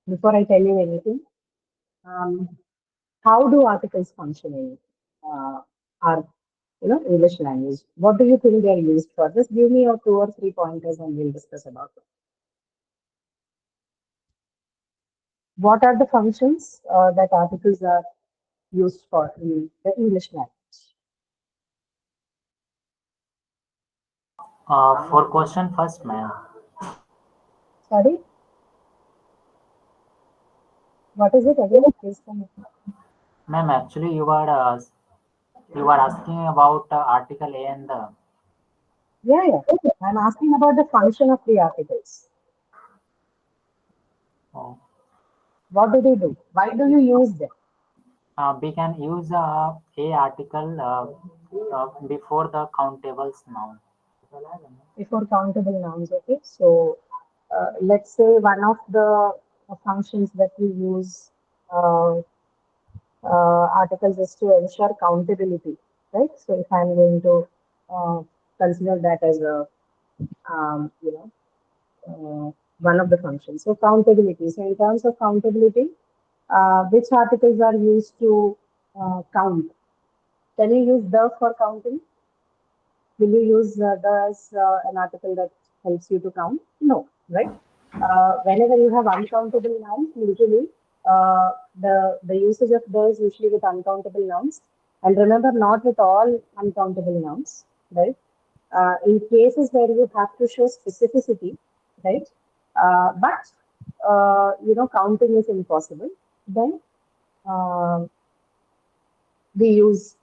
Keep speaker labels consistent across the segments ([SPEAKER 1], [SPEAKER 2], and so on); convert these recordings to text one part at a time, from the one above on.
[SPEAKER 1] Before I tell you anything, um, how do articles function in our English language? What do you think they are used for? Just give me your 2 or 3 pointers and we'll discuss about it. What are the functions that articles are used for in the English language?
[SPEAKER 2] For question first, ma'am.
[SPEAKER 1] Sorry, what is it again? Please come again.
[SPEAKER 2] Ma'am, actually, you are asking about article A and the.
[SPEAKER 1] Yeah, yeah. I'm asking about the function of the articles.
[SPEAKER 2] Oh,
[SPEAKER 1] What do they do? Why do you use them?
[SPEAKER 2] we can use a article before the countables noun.
[SPEAKER 1] Before countable nouns. Okay, so let's say one of the functions that we use uh, articles is to ensure countability, right? So if I'm going to consider that as a um, you know one of the functions. So countability. So in terms of countability, which articles are used to count? Can you use the for counting? Will you use the as an article that helps you to count? No, right? Whenever you have uncountable nouns, usually the usage of the is usually with uncountable nouns. And remember, not with all uncountable nouns, right? In cases where you have to show specificity, right? But counting is impossible. Then uh, we use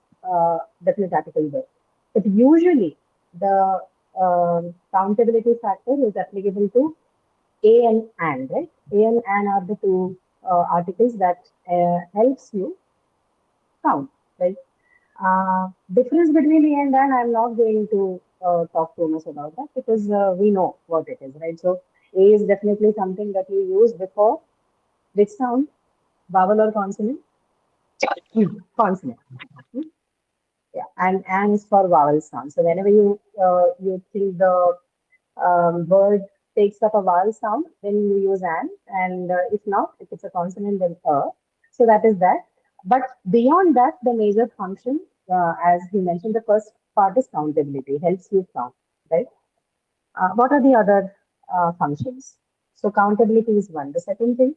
[SPEAKER 1] definite article there. But usually the countability factor is applicable to a and, right? A and an are the two articles that helps you count, right? Difference between A and an, I'm not going to talk too much about that because we know what it is, right? So A is definitely something that you use before which sound, vowel or consonant? Consonant. Hmm? Yeah, and is for vowel sound. So whenever you think the word takes up a vowel sound, then you use and if not, if it's a consonant, then a. So that is that. But beyond that, the major function, as he mentioned, the first part is countability, helps you count, right? What are the other functions? So countability is one. The second thing,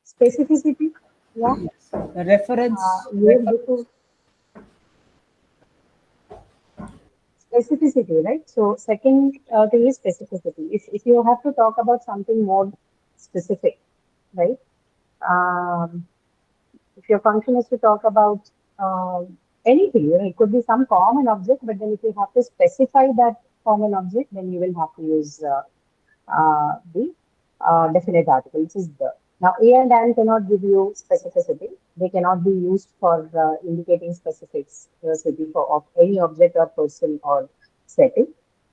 [SPEAKER 1] specificity. Yeah,
[SPEAKER 3] Yes. Reference.
[SPEAKER 1] yes, before specificity, right? So second thing is specificity. If you have to talk about something more specific, right? Um, if your function is to talk about anything, it could be some common object, but then if you have to specify that common object, then you will have to use the definite article, which is the. Now, A and an cannot give you specificity. They cannot be used for indicating specificity for of any object or person or setting.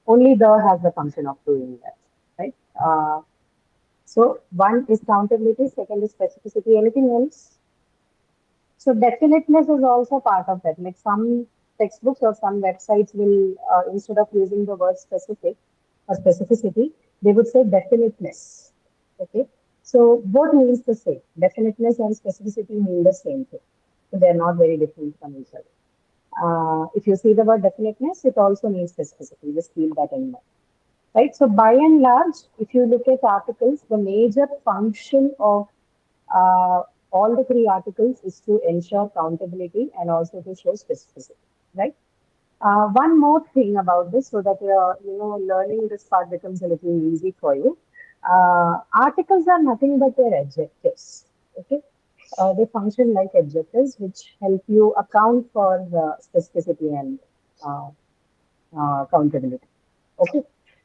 [SPEAKER 1] Only the has the function of doing that, right? So one is countability, second is specificity. Anything else? So definiteness is also part of that. Like some textbooks or some websites will, instead of using the word specific or specificity, they would say definiteness. Okay. So both means the same. Definiteness and specificity mean the same thing. So they're not very different from each other. If you see the word definiteness, it also means specificity. Just keep that in mind. Right. So by and large, if you look at articles, the major function of uh, all the three articles is to ensure countability and also to show specificity, right? One more thing about this, so that learning this part becomes a little easy for you. Articles are nothing but their adjectives. Okay, they function like adjectives, which help you account for the specificity and uh, accountability. Okay.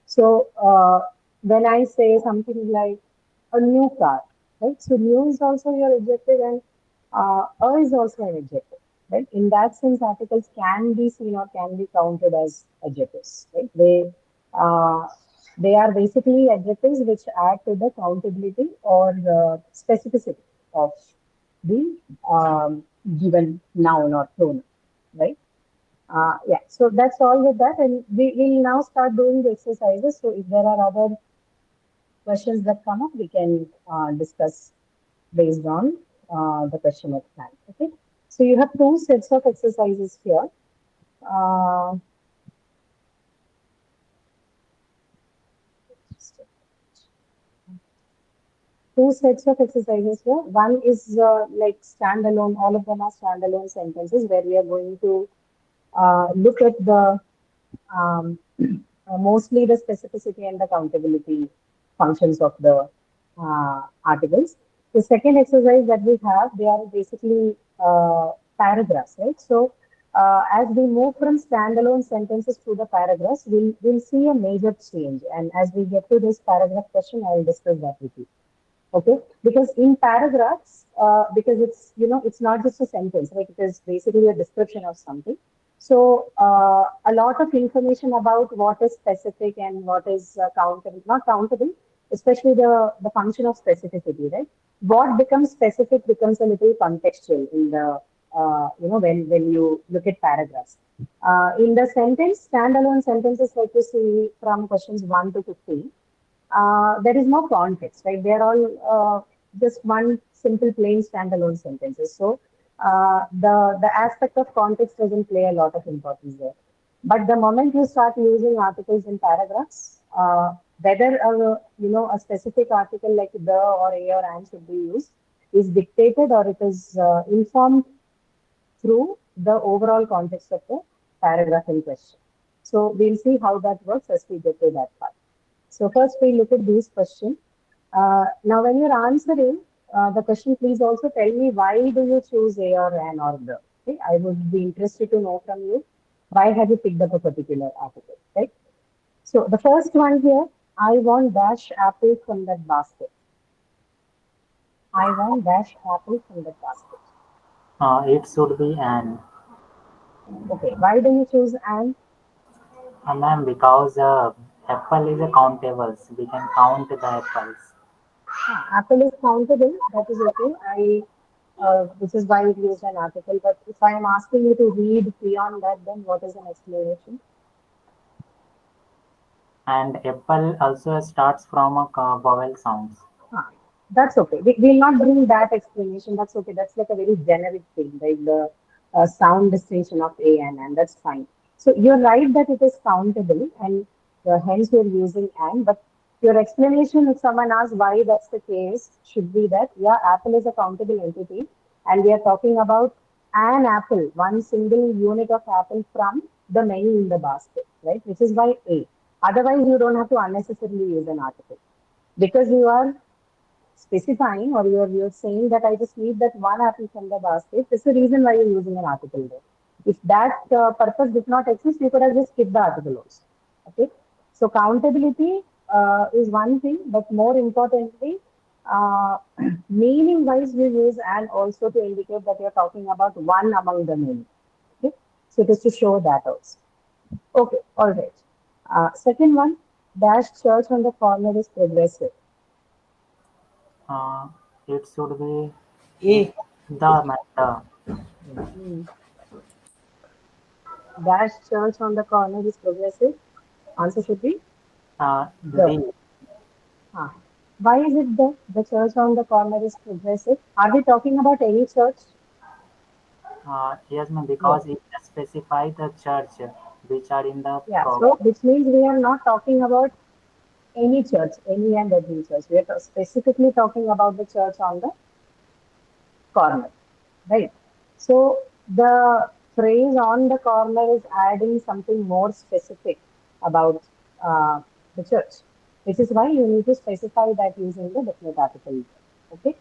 [SPEAKER 1] So when I say something like a new car, right? So new is also your adjective and a is also an adjective, right? In that sense, articles can be seen or can be counted as adjectives, right? Uh, they are basically adjectives which add to the countability or specificity of the given noun or pronoun, right? Yeah, so that's all with that, and we will now start doing the exercises. So if there are other questions that come up, we can discuss based on the question at hand. Okay, so you have two sets of exercises here. Uh, two sets of exercises here. One is like standalone, all of them are standalone sentences where we are going to look at the mostly the specificity and the countability functions of the articles. The second exercise that we have, they are basically paragraphs, right? So as we move from standalone sentences to the paragraphs, we'll see a major change. And as we get to this paragraph question, I will discuss that with you. Okay, because in paragraphs, because it's it's not just a sentence, right? It is basically a description of something. So a lot of information about what is specific and what is countable, not countable, especially the function of specificity, right? What becomes specific becomes a little contextual in the when you look at paragraphs. In the sentence, standalone sentences like you see from questions 1 to 15, there is no context, right? They're all just one simple plain standalone sentences. So the aspect of context doesn't play a lot of importance there. But the moment you start using articles in paragraphs, whether a specific article like the or a or and should be used is dictated or it is informed through the overall context of the paragraph in question. So we'll see how that works as we get to that part. So first we look at these questions. Now when you're answering the question, please also tell me why do you choose A or an or the. Okay? I would be interested to know from you why have you picked up a particular article, right? So the first one here, I want dash apple from that basket. I want dash apple from that basket.
[SPEAKER 2] It should be an.
[SPEAKER 1] Okay, why do you choose an?
[SPEAKER 2] Ma'am, because apple is a countables. We can count the apples.
[SPEAKER 1] Apple is countable, that is okay. This is why we used an article. But if I am asking you to read beyond that, then what is an explanation?
[SPEAKER 2] And apple also starts from a vowel sounds.
[SPEAKER 1] Ah, that's okay. We'll not bring that explanation. That's okay. That's like a very generic thing, like the sound distinction of A and N. That's fine. So you're right that it is countable, and hence you're using and. But your explanation, if someone asks why that's the case, should be that yeah, Apple is a countable entity, and we are talking about an apple, one single unit of apple from the many in the basket, right? Which is why A. Otherwise, you don't have to unnecessarily use an article because you are specifying or you're saying that I just need that one apple from the basket. This is the reason why you're using an article there. If that purpose did not exist, you could have just skipped the article also. Okay. So countability is one thing, but more importantly, uh, meaning wise, we use and also to indicate that you're talking about one among the many. Okay. So it is to show that also. Okay. All right. Second one, dash church on the corner is progressive.
[SPEAKER 2] Uh, it should be
[SPEAKER 3] A.
[SPEAKER 2] the matter.
[SPEAKER 1] Hmm. Dash church on the corner is progressive. Answer should be the.
[SPEAKER 2] The
[SPEAKER 1] Ah. Why is it the church on the corner is progressive? Are we talking about any church?
[SPEAKER 2] yes, ma'am,
[SPEAKER 1] No.
[SPEAKER 2] because it specify the church which are in the
[SPEAKER 1] Yeah.
[SPEAKER 2] program.
[SPEAKER 1] So which means we are not talking about any church, any and every church. We are specifically talking about the church on the corner, right? So the phrase on the corner is adding something more specific about the church, which is why you need to specify that using the definite article. Okay.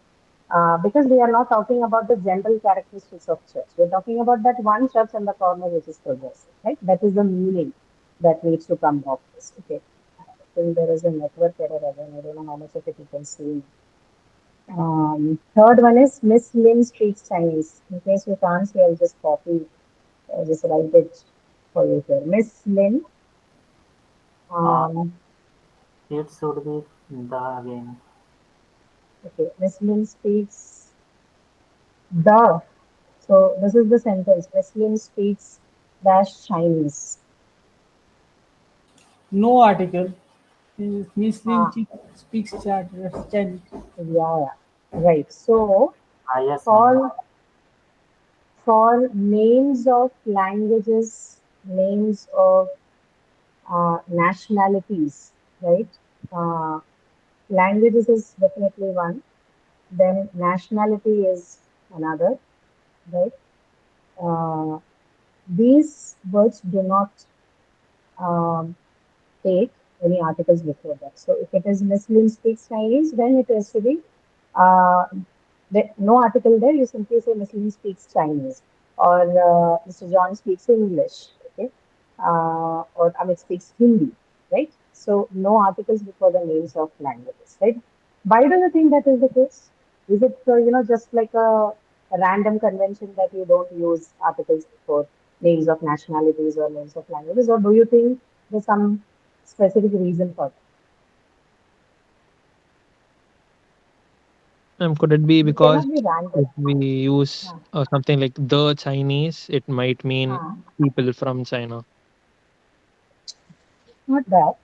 [SPEAKER 1] Because we are not talking about the general characteristics of church. We're talking about that one church in the corner which is progressive, right? That is the meaning that needs to come off this. Okay. I think there is a network error again. I don't know how much of it you can see. Third one is Miss Lin speaks Chinese. In case you can't see, I'll just copy, just write it for you here. Miss Lin,
[SPEAKER 2] Uh,
[SPEAKER 1] um,
[SPEAKER 2] it should be the again.
[SPEAKER 1] okay, Miss Lin speaks the. So this is the sentence. Miss Lin speaks dash Chinese.
[SPEAKER 3] No article. Miss Lin
[SPEAKER 1] Ah,
[SPEAKER 3] speaks Chinese.
[SPEAKER 1] yeah, right. So
[SPEAKER 2] Yes, ma'am.
[SPEAKER 1] for names of languages, names of nationalities, right? Uh, Languages is definitely one. Then nationality is another, right? Uh, these words do not um, take any articles before that. So if it is Miss Lin speaks Chinese, then it has to be uh, no article there. You simply say Miss Lin speaks Chinese, or Mr. John speaks English, okay, or Amit speaks Hindi, right? So no articles before the names of languages, right? Why do you think that is the case? Is it just like a random convention that you don't use articles before names of nationalities or names of languages, or do you think there's some specific reason for
[SPEAKER 4] Could it be
[SPEAKER 1] that? It
[SPEAKER 4] because
[SPEAKER 1] cannot be random.
[SPEAKER 4] if we use
[SPEAKER 1] Huh.
[SPEAKER 4] something like the Chinese, it might mean
[SPEAKER 1] Huh.
[SPEAKER 4] people from China?
[SPEAKER 1] Not that.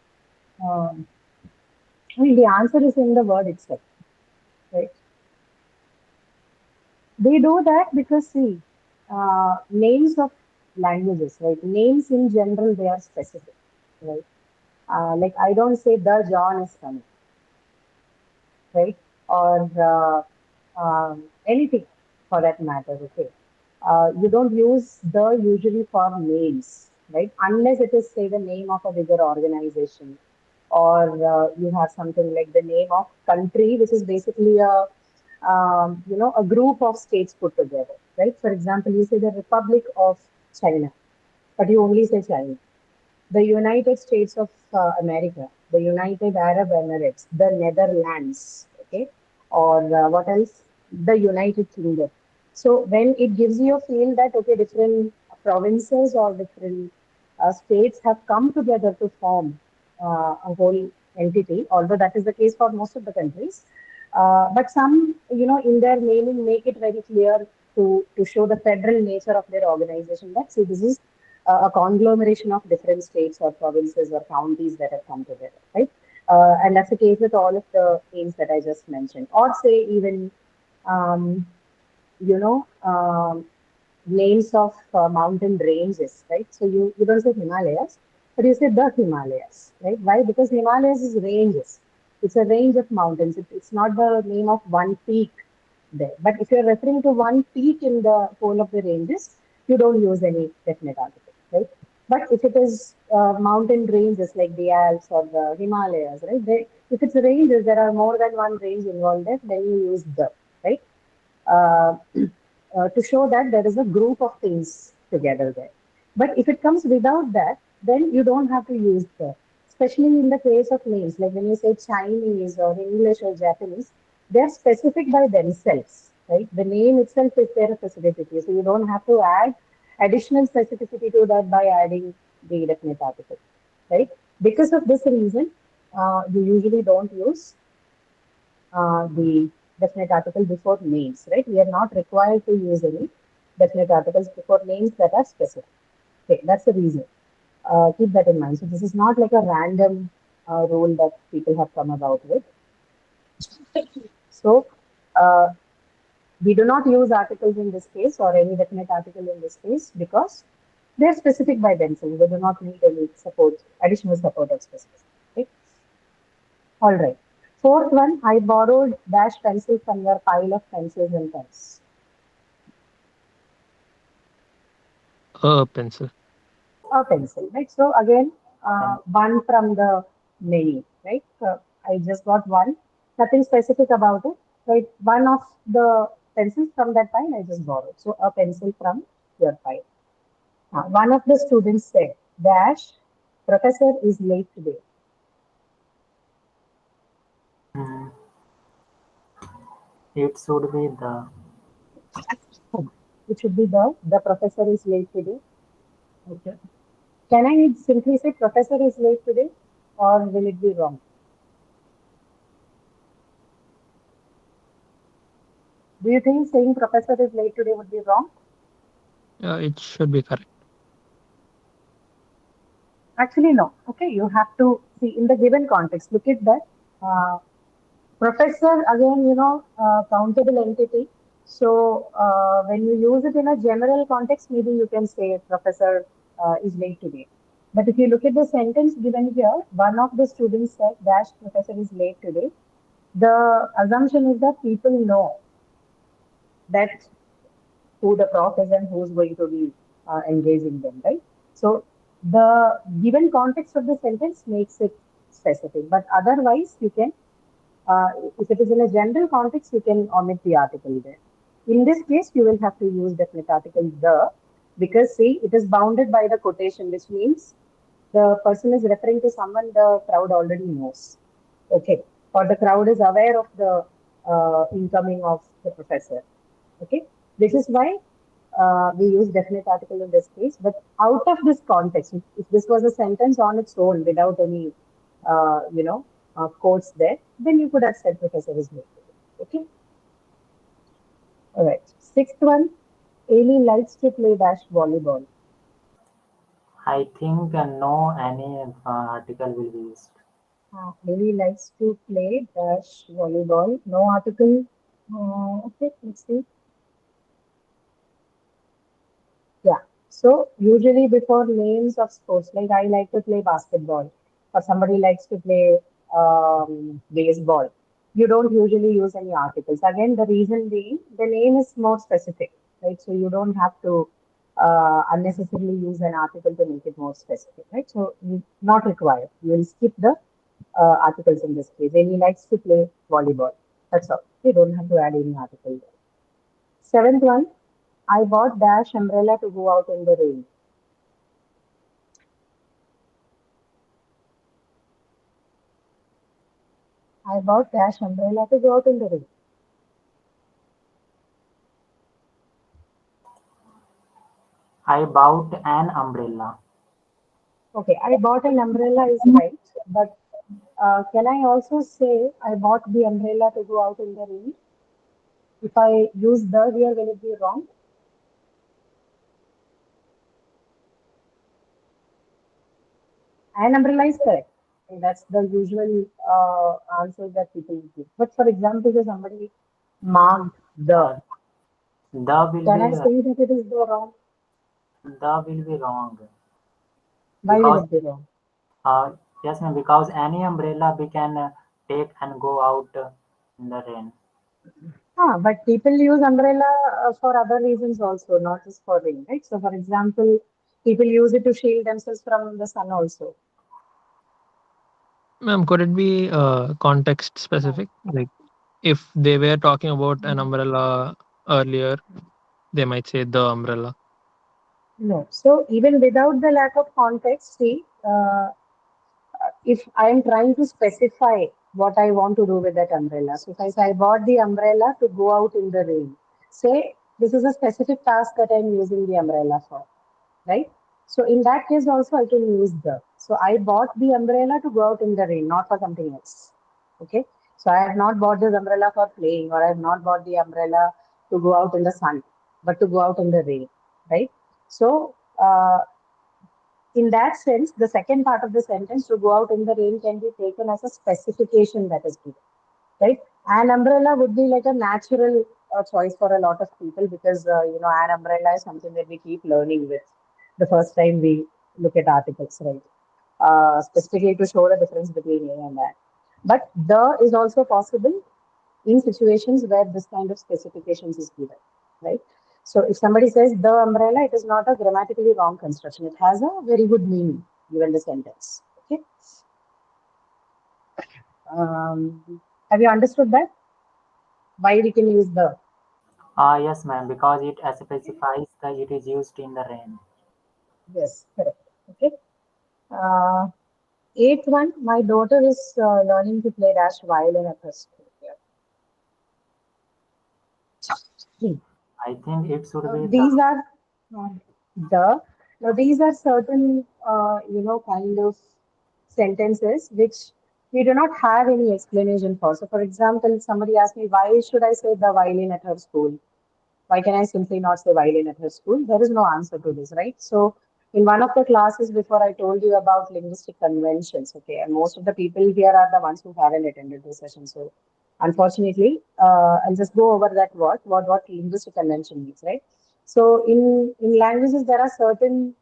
[SPEAKER 1] Um, I mean, the answer is in the word itself, right? They do that because, see, names of languages, right? Names in general, they are specific, right? Like, I don't say the John is coming, right? Or anything for that matter, okay? You don't use the usually for names, right? Unless it is, say, the name of a bigger organization, or you have something like the name of country, which is basically a group of states put together, right? For example, you say the Republic of China, but you only say China. The United States of America, the United Arab Emirates, the Netherlands, okay, or what else? The United Kingdom. So when it gives you a feel that okay, different provinces or different states have come together to form a whole entity, although that is the case for most of the countries. But some, in their naming, make it very clear to show the federal nature of their organization. That see, this is a conglomeration of different states or provinces or counties that have come together, right? And that's the case with all of the names that I just mentioned. Or say even, um, you know, um, names of mountain ranges, right? So you don't say Himalayas, but you say the Himalayas, right? Why? Because Himalayas is ranges. It's a range of mountains. It's not the name of one peak there. But if you're referring to one peak in the whole of the ranges, you don't use any definite article, right? But if it is mountain ranges like the Alps or the Himalayas, right? If it's ranges, there are more than one range involved there, then you use the, right? Uh, to show that there is a group of things together there. But if it comes without that, then you don't have to use the, especially in the case of names, like when you say Chinese or English or Japanese, they're specific by themselves, right? The name itself is their specificity. So you don't have to add additional specificity to that by adding the definite article, right? Because of this reason, you usually don't use the definite article before names, right? We are not required to use any definite articles before names that are specific. Okay, that's the reason. Keep that in mind. So this is not like a random rule that people have come about with. So uh, we do not use articles in this case or any definite article in this case because they are specific by themselves. They do not need any support, additional support of specificity. Okay? All right. Fourth one, I borrowed dash pencil from your pile of pencils and pens.
[SPEAKER 4] A pencil.
[SPEAKER 1] A pencil, right? So again,
[SPEAKER 2] And
[SPEAKER 1] one from the many, right? I just got one, nothing specific about it, right? One of the pencils from that pile I just borrowed. So a pencil from your pile. One of the students said, dash, professor is late today.
[SPEAKER 2] mm, it should be the.
[SPEAKER 1] It should be the professor is late today. Okay. Can I simply say professor is late today or will it be wrong? Do you think saying professor is late today would be wrong?
[SPEAKER 4] It should be correct.
[SPEAKER 1] Actually, no. Okay, you have to see in the given context. Look at that. Professor, again, countable entity. So when you use it in a general context, maybe you can say professor is late today. But if you look at the sentence given here, one of the students said dash professor is late today. The assumption is that people know that who the prof is and who's going to be engaging them, right? So the given context of the sentence makes it specific, but otherwise you can, if it is in a general context, you can omit the article there. In this case, you will have to use definite article the, because see, it is bounded by the quotation, which means the person is referring to someone the crowd already knows. Okay, or the crowd is aware of the incoming of the professor. Okay, this is why we use definite article in this case. But out of this context, if this was a sentence on its own without any, quotes there, then you could have said professor is late. Okay. All right. Sixth one, Ailey likes to play dash volleyball.
[SPEAKER 2] I think no any article will be used.
[SPEAKER 1] Ailey likes to play dash volleyball. No article. Okay, let's see. Yeah. So usually before names of sports, like I like to play basketball, or somebody likes to play baseball, you don't usually use any articles. Again, the reason being the name is more specific, right? So you don't have to unnecessarily use an article to make it more specific, right? So not required. You will skip the articles in this case. Then he likes to play volleyball. That's all. You don't have to add any article there. Seventh one, I bought dash umbrella to go out in the rain. I bought dash umbrella to go out in the rain.
[SPEAKER 2] I bought an umbrella.
[SPEAKER 1] Okay, I bought an umbrella is right, but can I also say I bought the umbrella to go out in the rain? If I use the here, will it be wrong? An umbrella is correct. Okay, that's the usual answer that people give. But for example, if somebody marked the,
[SPEAKER 2] The will
[SPEAKER 1] can I
[SPEAKER 2] be
[SPEAKER 1] say that it is the wrong?
[SPEAKER 2] wrong
[SPEAKER 1] Why will
[SPEAKER 2] because
[SPEAKER 1] it be wrong?
[SPEAKER 2] yes ma'am, because any umbrella we can take and go out in the rain.
[SPEAKER 1] But people use umbrella for other reasons also, not just for rain, right? So, for example, people use it to shield themselves from the sun also.
[SPEAKER 4] Ma'am, could it be context specific? Like if they were talking about an umbrella earlier, they might say the umbrella.
[SPEAKER 1] No. So, even without the lack of context, see, if I am trying to specify what I want to do with that umbrella. So, if I say I bought the umbrella to go out in the rain, say this is a specific task that I'm using the umbrella for, right? So in that case also I can use the. So I bought the umbrella to go out in the rain, not for something else. Okay. So I have not bought this umbrella for playing, or I have not bought the umbrella to go out in the sun, but to go out in the rain, right? So in that sense, the second part of the sentence, to go out in the rain, can be taken as a specification that is given, right? An umbrella would be like a natural choice for a lot of people, because an umbrella is something that we keep learning with the first time we look at articles, right? Specifically to show the difference between A and that. But the is also possible in situations where this kind of specifications is given, right? So if somebody says the umbrella, it is not a grammatically wrong construction. It has a very good meaning given the sentence. Okay. Have you understood that? Why we can use the?
[SPEAKER 2] Yes ma'am, because it specifies that it is used in the rain.
[SPEAKER 1] Yes, correct. Okay. Uh, Eighth one, my daughter is learning to play dash violin at her school. Yeah.
[SPEAKER 2] I think it should be
[SPEAKER 1] These are uh, the. Now these are certain, kind of sentences which we do not have any explanation for. So, for example, somebody asked me, why should I say the violin at her school? Why can I simply not say violin at her school? There is no answer to this, right? So, in one of the classes before I told you about linguistic conventions, okay, and most of the people here are the ones who haven't attended this session. So unfortunately, I'll just go over that what linguistic convention means, right? So in languages, there are certain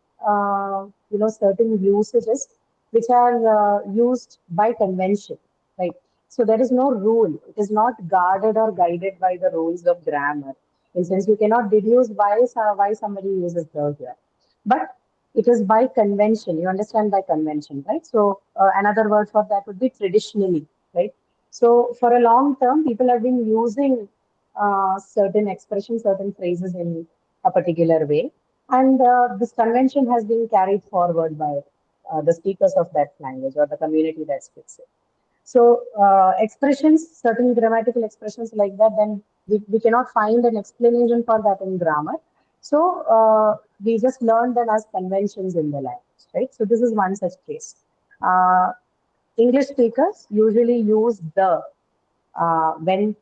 [SPEAKER 1] certain usages which are used by convention, right? So there is no rule. It is not guarded or guided by the rules of grammar. In sense, you cannot deduce why somebody uses the here. But it is by convention. You understand by convention, right? So another word for that would be traditionally, right? So for a long term, people have been using certain expressions, certain phrases in a particular way, and this convention has been carried forward by the speakers of that language or the community that speaks it. So expressions, certain grammatical expressions like that, then we cannot find an explanation for that in grammar. So we just learn them as conventions in the language, right? So this is one such case. English speakers usually use the when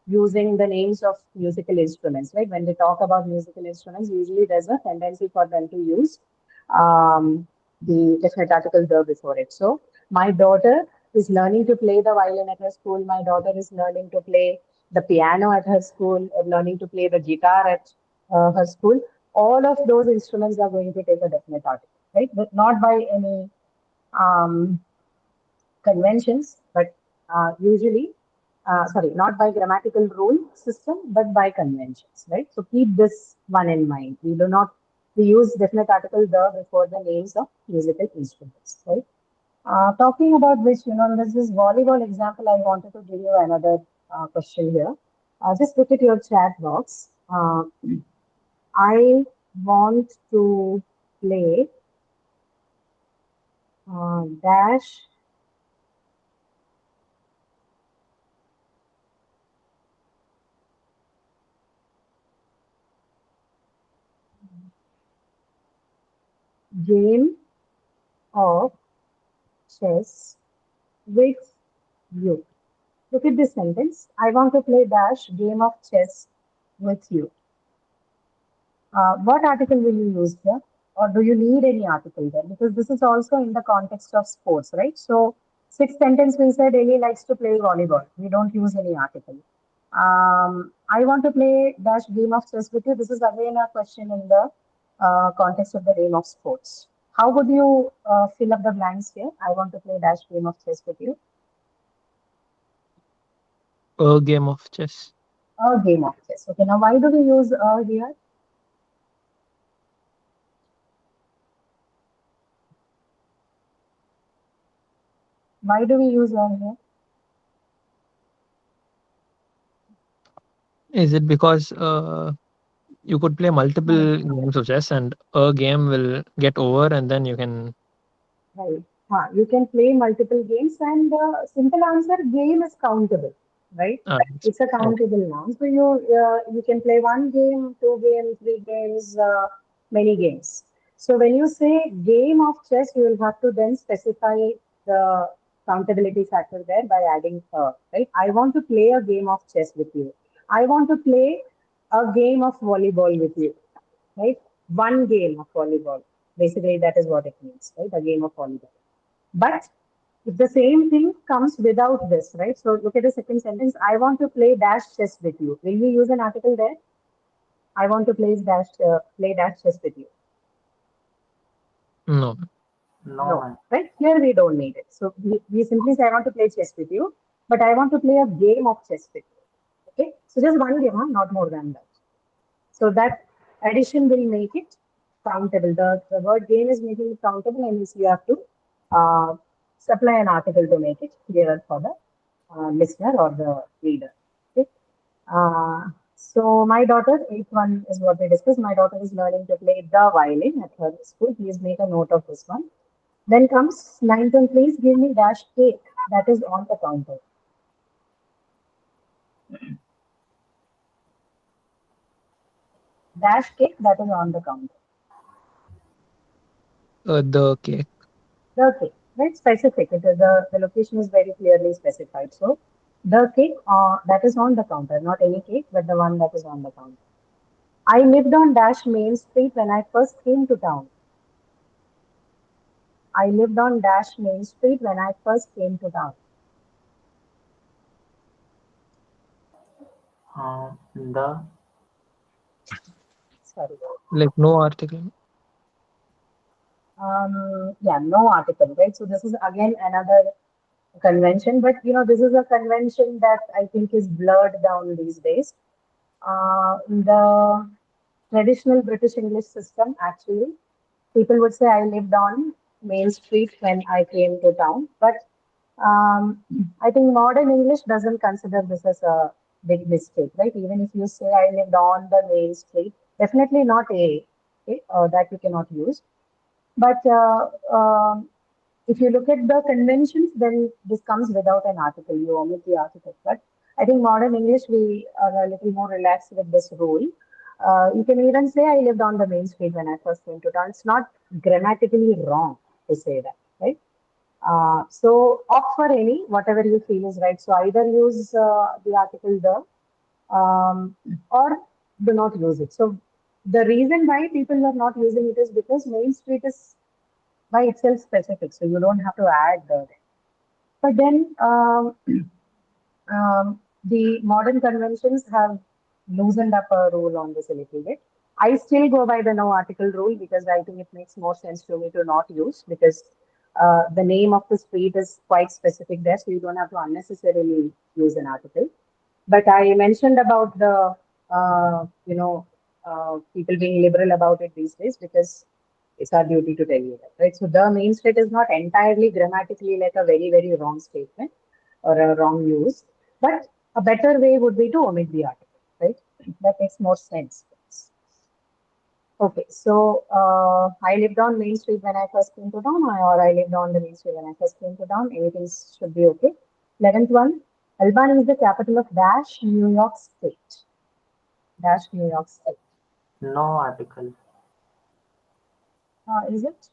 [SPEAKER 1] using the names of musical instruments, right? When they talk about musical instruments, usually there's a tendency for them to use the definite article the before it. So my daughter is learning to play the violin at her school. My daughter is learning to play the piano at her school, learning to play the guitar at her school. All of those instruments are going to take a definite article, right? But not by any um, conventions, but usually, sorry, not by grammatical rule system, but by conventions, right? So keep this one in mind. We use definite article the before the names of musical instruments, right? Talking about which, this is volleyball example. I wanted to give you another question here. Just look at your chat box. I want to play dash game of chess with you. Look at this sentence. I want to play dash game of chess with you. What article will you use here? Or do you need any article there? Because this is also in the context of sports, right? So, sixth sentence we said Eli likes to play volleyball. We don't use any article. I want to play dash game of chess with you. This is again a question in the context of the realm of sports. How would you fill up the blanks here? I want to play dash game of chess with you.
[SPEAKER 4] A game of chess.
[SPEAKER 1] A game of chess. Okay, now why do we use a here? Why do we use a here?
[SPEAKER 4] Is it because you could play multiple games of chess and a game will get over and then you can...
[SPEAKER 1] Right. You can play multiple games, and the simple answer, game is countable, right? It's a countable noun. So you can play one game, two games, three games, many games. So when you say game of chess, you will have to then specify the countability factor there by adding a, right? I want to play a game of chess with you. I want to play a game of volleyball with you, right? One game of volleyball. Basically, that is what it means, right? A game of volleyball. But if the same thing comes without this, right? So look at the second sentence. I want to play dash chess with you. Will we use an article there? I want to play dash chess with you.
[SPEAKER 4] No.
[SPEAKER 2] No.
[SPEAKER 1] Right? Here we don't need it. So we simply say I want to play chess with you, but I want to play a game of chess with you. Okay? So just one game, not more than that. So that addition will make it countable. The word game is making it countable, and you have to supply an article to make it clearer for the listener or the reader. Okay. So my daughter, eighth one is what we discussed. My daughter is learning to play the violin at her school. Please make a note of this one. Then comes ninth one. Please give me dash cake that is on the counter. Dash cake that is on the counter.
[SPEAKER 4] The cake.
[SPEAKER 1] The cake, right? Specific. The location is very clearly specified. So the cake that is on the counter, not any cake, but the one that is on the counter. I lived on dash Main Street when I first came to town. I lived on dash Main Street when I first came to town.
[SPEAKER 2] The
[SPEAKER 1] Sorry.
[SPEAKER 4] Like no article.
[SPEAKER 1] Yeah, no article, right? So this is again another convention, but this is a convention that I think is blurred down these days. The traditional British English system, actually, people would say I lived on Main Street when I came to town, but I think modern English doesn't consider this as a big mistake, right? Even if you say I lived on the Main Street, definitely not that you cannot use. But if you look at the conventions, then this comes without an article. You omit the article. But I think modern English, we are a little more relaxed with this rule. You can even say I lived on the Main Street when I first came to town. It's not grammatically wrong to say that, right? So opt for any, whatever you feel is right. So either use the article or do not use it. So the reason why people are not using it is because Main Street is by itself specific, so you don't have to add the. But then the modern conventions have loosened up a rule on this a little bit. I still go by the no article rule because I think it makes more sense to me to not use because the name of the street is quite specific there, so you don't have to unnecessarily use an article. But I mentioned about the people being liberal about it these days because it's our duty to tell you that, right? So the Main Street is not entirely grammatically like a very, very wrong statement or a wrong use, but a better way would be to omit the article, right? That makes more sense. Okay, so I lived on Main Street when I first came to town, or I lived on the Main Street when I first came to town. Anything should be okay. 11th one, Albany is the capital of Dash, New York State. Dash, New York State.
[SPEAKER 2] no article.
[SPEAKER 1] Is it?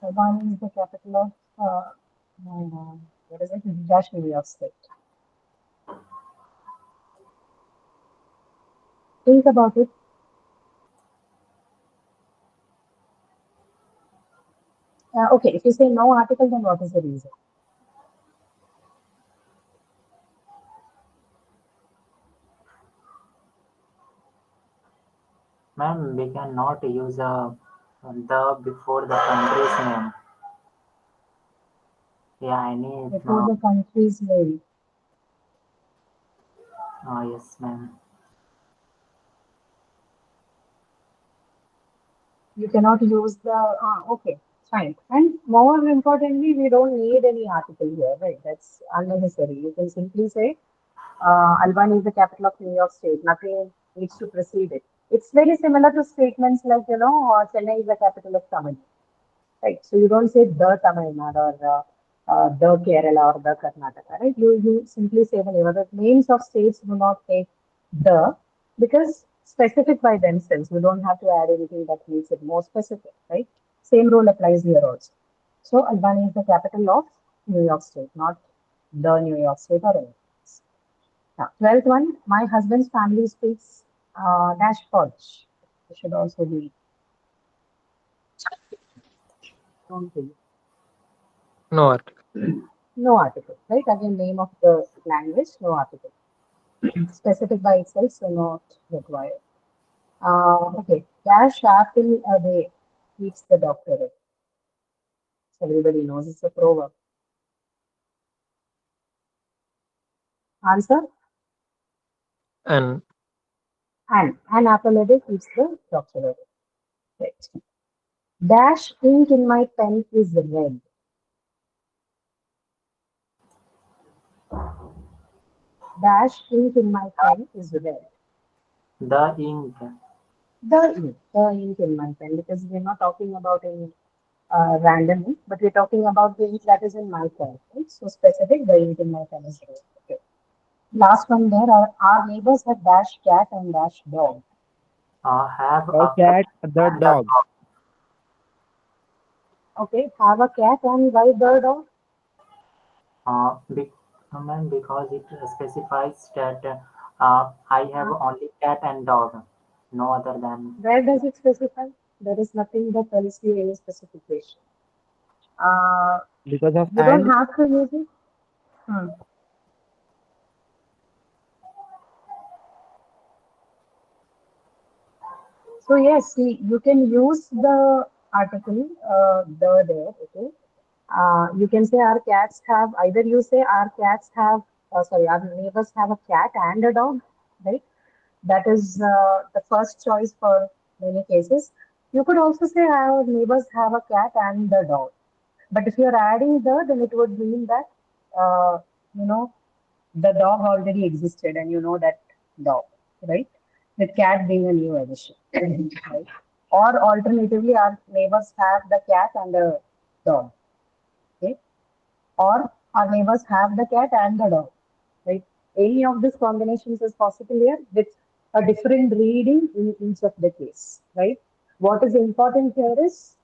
[SPEAKER 1] Albany is the capital of, what is it? Dash, New York State. Think about it. Okay, if you say no article, then what is the reason?
[SPEAKER 2] Ma'am, we cannot use the before the country's name. Yeah, I need.
[SPEAKER 1] Before the country's name.
[SPEAKER 2] Yes, ma'am.
[SPEAKER 1] You cannot use the, okay, fine. And more importantly, we don't need any article here, right? That's unnecessary. You can simply say, Albany is the capital of New York State. Nothing needs to precede it. It's very similar to statements like, Chennai is the capital of Tamil Nadu, right? So you don't say the Tamil Nadu or the Kerala or the Karnataka, right? You simply say the name. The names of states do not take the because specific by themselves. You don't have to add anything that makes it more specific, right? Same rule applies here also. So Albany is the capital of New York State, not the New York State or anything else. Now, 12th one, my husband's family speaks dash Polish. It should also be. Don't be.
[SPEAKER 4] No article.
[SPEAKER 1] No article, right? Again, name of the language, no article. Specific by itself, so not required. Okay, dash apple a day keeps the doctor away. So everybody knows it's a proverb. Answer?
[SPEAKER 4] And
[SPEAKER 1] An apple a day keeps the doctor away. Right. Dash ink in my pen is red. Dash ink in my pen is red.
[SPEAKER 2] The ink.
[SPEAKER 1] The ink in my pen, because we're not talking about any random ink, but we're talking about the ink that is in my pen. Right? So specific, the ink in my pen is red. Okay. Last one there. Our neighbors have dash cat and dash dog.
[SPEAKER 2] Have
[SPEAKER 5] The
[SPEAKER 2] a
[SPEAKER 5] cat, the
[SPEAKER 2] and a
[SPEAKER 5] dog.
[SPEAKER 1] Okay, have a cat and why the dog?
[SPEAKER 2] Ma'am, because it specifies that I have only cat and dog. No other than.
[SPEAKER 1] Where does it specify? There is nothing that tells you any specification.
[SPEAKER 5] Because of
[SPEAKER 1] You don't
[SPEAKER 5] and
[SPEAKER 1] have to use it. Hmm. So yes, see, you can use the article there. Okay. You can say our cats have, either you say our cats have, sorry, our neighbors have a cat and a dog, right? That is the first choice for many cases. You could also say our neighbors have a cat and a dog. But if you're adding the, then it would mean that, you know, the dog already existed and you know that dog, right? The cat being a new addition, right? Or alternatively, our neighbors have the cat and the dog, okay? Or our neighbors have the cat and the dog, right? Any of these combinations is possible here with a different reading in each of the case, right? What is important here is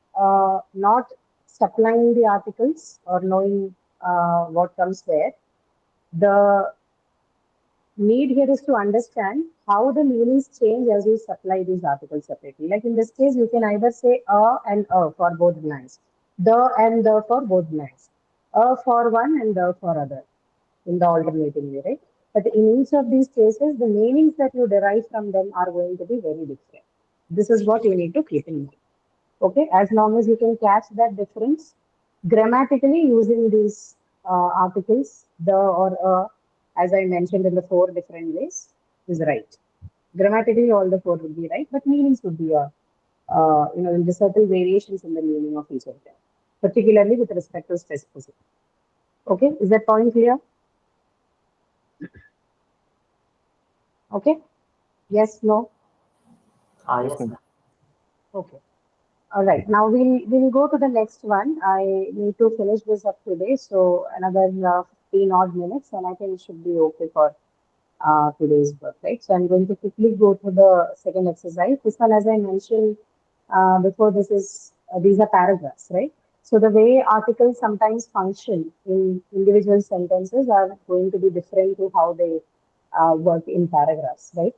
[SPEAKER 1] not supplying the articles or knowing what comes there. The need here is to understand how the meanings change as you supply these articles separately. Like in this case, you can either say a and a for both lines, the and the for both lines, a for one and the for other in the alternating way, right? But in each of these cases, the meanings that you derive from them are going to be very different. This is what you need to keep in mind. Okay, as long as you can catch that difference grammatically using these articles, the or as I mentioned in the four different ways, is right. Grammatically, all the four would be right, but meanings would be the subtle variations in the meaning of each of them, particularly with respect to specificity. Okay, is that point clear? Okay, yes, no,
[SPEAKER 5] yes,
[SPEAKER 2] Yes,
[SPEAKER 5] ma'am.
[SPEAKER 2] ma'am.
[SPEAKER 1] okay. All right, now we'll go to the next one. I need to finish this up today, so another 15 odd minutes, and I think it should be okay for today's work, right? So I'm going to quickly go to the second exercise. This one, as I mentioned before, these are paragraphs, right? So the way articles sometimes function in individual sentences are going to be different to how they work in paragraphs, right?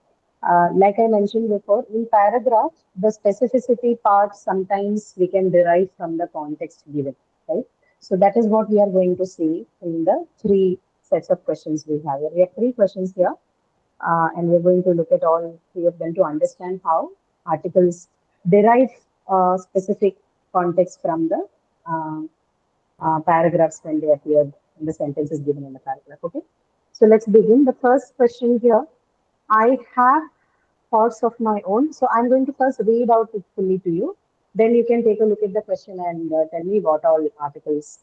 [SPEAKER 1] Like I mentioned before, in paragraph, the specificity part sometimes we can derive from the context given, right? So that is what we are going to see in the three sets of questions we have here. We have three questions here, and we're going to look at all three of them to understand how articles derive specific context from the uh, paragraphs when they appear in the sentences given in the paragraph. Okay, so let's begin. The first question here, I have thoughts of my own. So I'm going to first read out it fully to you. Then you can take a look at the question and tell me what all articles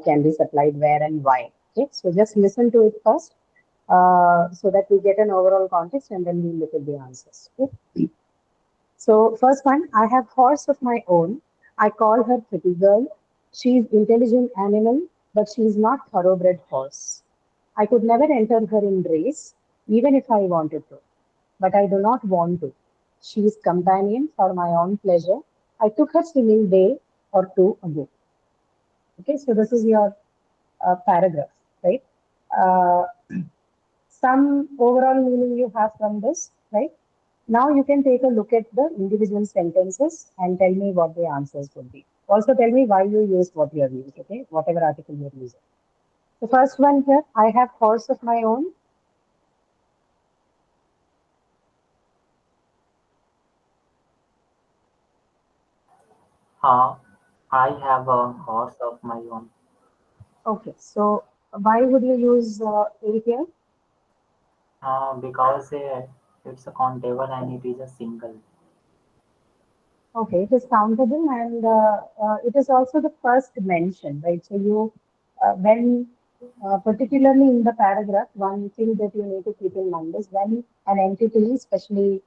[SPEAKER 1] can be supplied where and why. Okay, so just listen to it first so that we get an overall context and then we look at the answers. Okay? So first one, I have horse of my own. I call her pretty girl. She is intelligent animal, but she is not thoroughbred horse. I could never enter her in race, even if I wanted to, but I do not want to. She is companion for my own pleasure. I took her swimming day or two ago. Okay, so this is your paragraph, right? Uh, some overall meaning you have from this, right? Now you can take a look at the individual sentences and tell me what the answers would be. Also tell me why you used what you have used, okay? Whatever article you're using. The first one here, I have horse of my own.
[SPEAKER 2] Uh, I have a horse of my own
[SPEAKER 1] Okay, so why would you use A here?
[SPEAKER 2] because it's a countable and it is a single.
[SPEAKER 1] Okay, it is countable and it is also the first mention, right? So you, when particularly in the paragraph, one thing that you need to keep in mind is when an entity, especially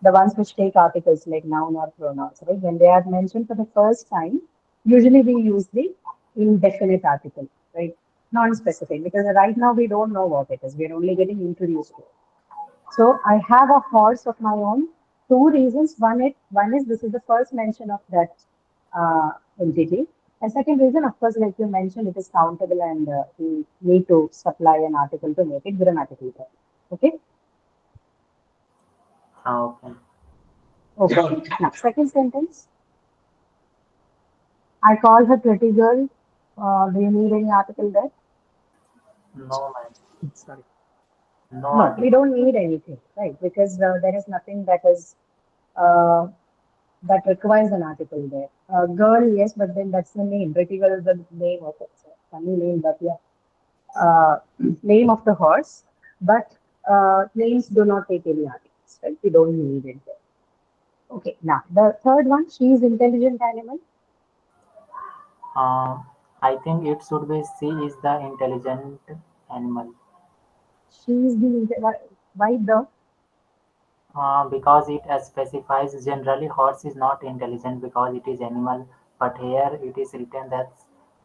[SPEAKER 1] the ones which take articles like noun or pronouns, right? When they are mentioned for the first time, usually we use the indefinite article, right? Non-specific, because right now we don't know what it is. We're only getting introduced to it. So I have a horse of my own. Two reasons. One is this is the first mention of that entity. And second reason, of course, like you mentioned, it is countable and we need to supply an article to make it grammatically correct. Okay.
[SPEAKER 2] Okay.
[SPEAKER 1] Okay. Now, second sentence. I call her pretty girl. Do you need any article there?
[SPEAKER 2] No, man.
[SPEAKER 1] Sorry.
[SPEAKER 2] No
[SPEAKER 1] No, we
[SPEAKER 2] article.
[SPEAKER 1] don't need anything, right? Because there is nothing that is uh, that requires an article there. Girl, yes, but then that's the name. Pretty girl is the name of it. So funny name, but yeah. Name of the horse, but names do not take any articles, right? We don't need it there. Okay, now the third one, she is intelligent animal.
[SPEAKER 2] I think it should be she is the intelligent animal.
[SPEAKER 1] She is why the
[SPEAKER 2] Because it specifies generally horse is not intelligent because it is animal, but here it is written that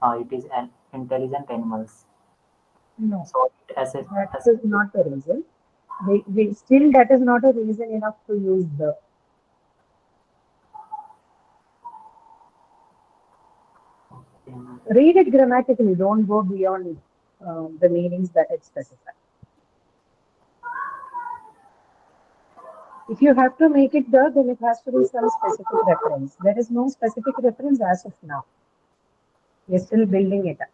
[SPEAKER 2] it is an intelligent animals.
[SPEAKER 1] no,
[SPEAKER 2] So it
[SPEAKER 1] that is not the reason. We still that is not a reason enough to use the. Read it grammatically. Don't go beyond the meanings that it specifies. If you have to make it the, then it has to be some specific reference. There is no specific reference as of now. We're still building it up.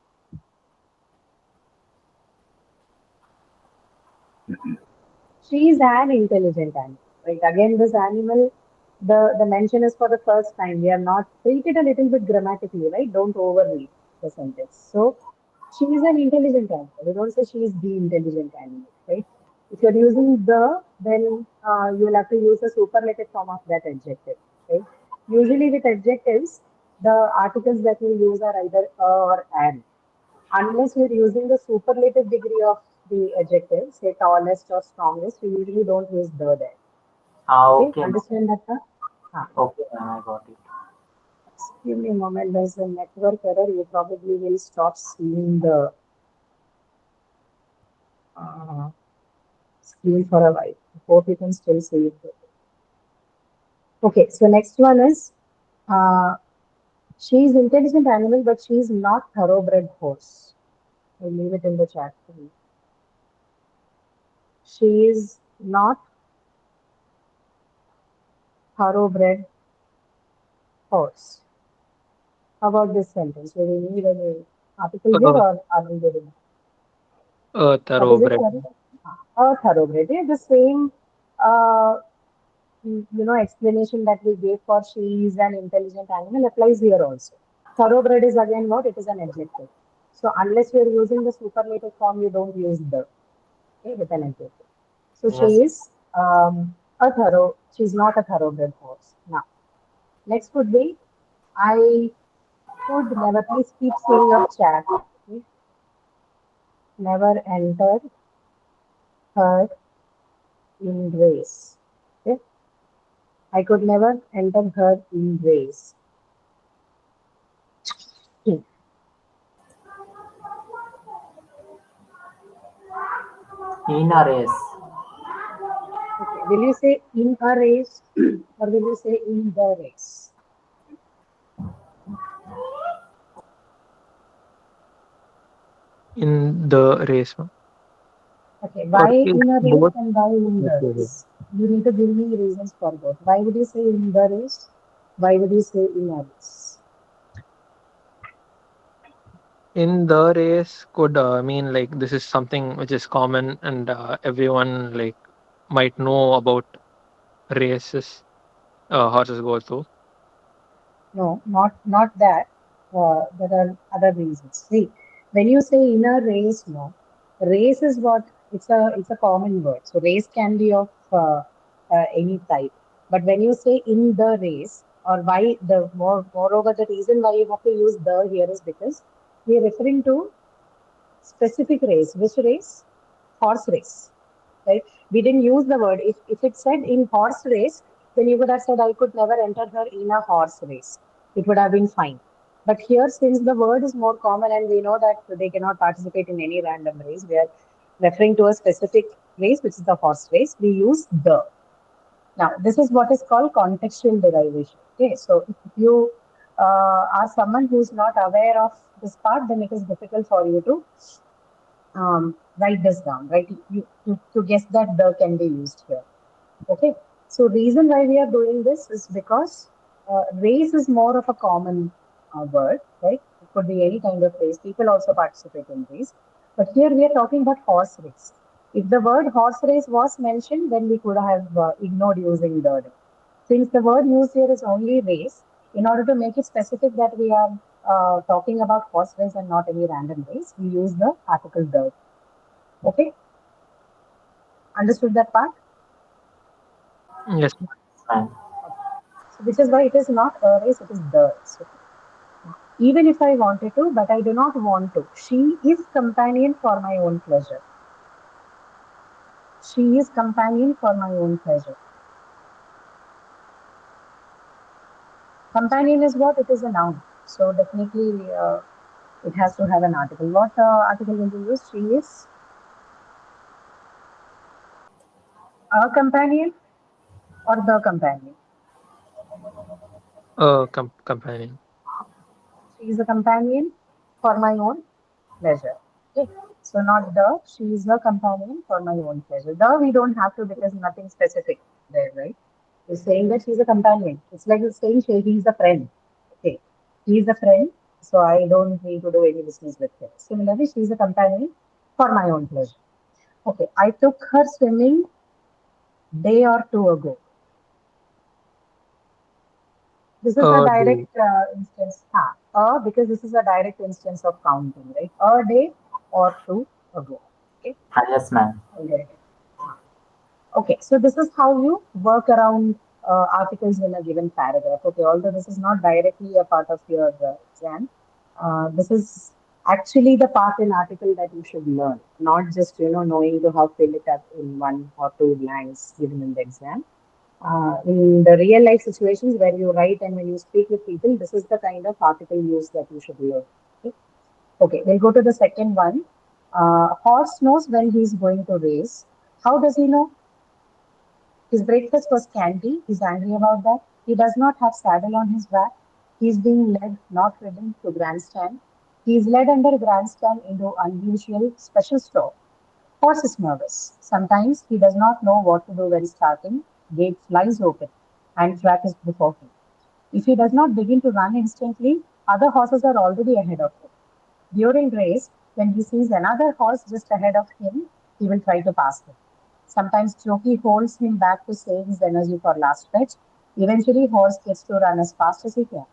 [SPEAKER 1] She is an intelligent animal. Right? Again, this animal, the mention is for the first time. We are not treat it a little bit grammatically, right? Don't overread the sentence. So she is an intelligent animal. We don't say she is the intelligent animal, right? If you're using the, then you will have to use the superlative form of that adjective, right? Usually with adjectives, the articles that we use are either a or an. Unless you're using the superlative degree of the adjective, say tallest or strongest, we usually don't use the there. Okay,
[SPEAKER 2] okay,
[SPEAKER 1] understand that? Huh?
[SPEAKER 2] okay, I got it.
[SPEAKER 1] Give me a moment. There's a network error. You probably will stop seeing the uh, screen for a while. Hope you can still see it. Okay, so next one is uh, she is intelligent animal, but she is not thoroughbred horse. I'll leave it in the chat for you. She is not thoroughbred horse. How about this sentence? Do we need any article here or are we good enough? What is it,
[SPEAKER 4] Thoroughbred.
[SPEAKER 1] sorry? Thoroughbred. Yeah, the same, uh, explanation that we gave for she is an intelligent animal applies here also. Thoroughbred is again what? It is an adjective. So unless you are using the superlative form, you don't use the, okay, with an adjective. So she
[SPEAKER 2] Yes,
[SPEAKER 1] is she's not a thoroughbred horse. Now, next would be, I could never, please keep seeing your chat. Okay? Never enter her in race. Okay? I could never enter her in race. Hmm.
[SPEAKER 2] in a race.
[SPEAKER 1] Okay. Will you say in a race or will you say in the race?
[SPEAKER 4] In the race.
[SPEAKER 1] Okay. Why
[SPEAKER 4] Is
[SPEAKER 1] in a race
[SPEAKER 4] both?
[SPEAKER 1] and why in the
[SPEAKER 4] Okay.
[SPEAKER 1] race? You need to give me reasons for both. Why would you say in the race? Why would you say in a race?
[SPEAKER 4] In the race could mean like this is something which is common and everyone like might know about races horses go through.
[SPEAKER 1] No, not that. There are other reasons. See, when you say in a race, no, race is what it's a common word. So race can be of any type. But when you say in the race, or why moreover the reason why you have to use the here is because we are referring to specific race. Which race? Horse race, right? We didn't use the word. If it said in horse race, then you would have said I could never enter her in a horse race. It would have been fine. But here, since the word is more common and we know that they cannot participate in any random race, we are referring to a specific race, which is the horse race. We use the. Now, this is what is called contextual derivation. Okay, so if you are someone who is not aware of this part, then it is difficult for you to write this down, right? To guess that the can be used here. Okay. So reason why we are doing this is because race is more of a common word, right? It could be any kind of race. People also participate in race. But here we are talking about horse race. If the word horse race was mentioned, then we could have ignored using the word. Since the word used here is only race, in order to make it specific that we are talking about horse race and not any random race, we use the article the. Okay? Understood that part?
[SPEAKER 4] Yes.
[SPEAKER 2] Fine.
[SPEAKER 1] So which is why it is not a race, it is the race. Okay? Even if I wanted to, but I do not want to. She is companion for my own pleasure. She is companion for my own pleasure. Companion is what? It is a noun. So definitely it has to have an article. What article will you use? She is a companion or the companion?
[SPEAKER 4] Companion.
[SPEAKER 1] She is a companion for my own pleasure. Okay. So not the, she is a companion for my own pleasure. The we don't have to because nothing specific there, right? You're saying that she's a companion. It's like saying he's a friend. Okay. He's a friend, so I don't need to do any business with him. Similarly, she's a companion for my own pleasure. Okay. I took her swimming day or two ago. This is a
[SPEAKER 4] Day.
[SPEAKER 1] direct instance. Because this is a direct instance of counting, right? A day or two ago. Okay.
[SPEAKER 2] Yes, ma'am.
[SPEAKER 1] Okay. Okay, so this is how you work around articles in a given paragraph. Okay, although this is not directly a part of your exam, this is actually the part in article that you should learn, not just knowing to how to fill it up in one or two lines given in the exam. In the real life situations where you write and when you speak with people, this is the kind of article use that you should learn. Okay, okay, we'll go to the second one. Horse knows when he's going to race. How does he know? His breakfast was scanty. He's angry about that. He does not have saddle on his back. He's being led, not ridden, to grandstand. He is led under grandstand into unusual special store. Horse is nervous. Sometimes he does not know what to do when starting. Gate flies open and track is before him. If he does not begin to run instantly, other horses are already ahead of him. During race, when he sees another horse just ahead of him, he will try to pass him. Sometimes jockey holds him back to save his energy for last stretch. Eventually, horse gets to run as fast as he can.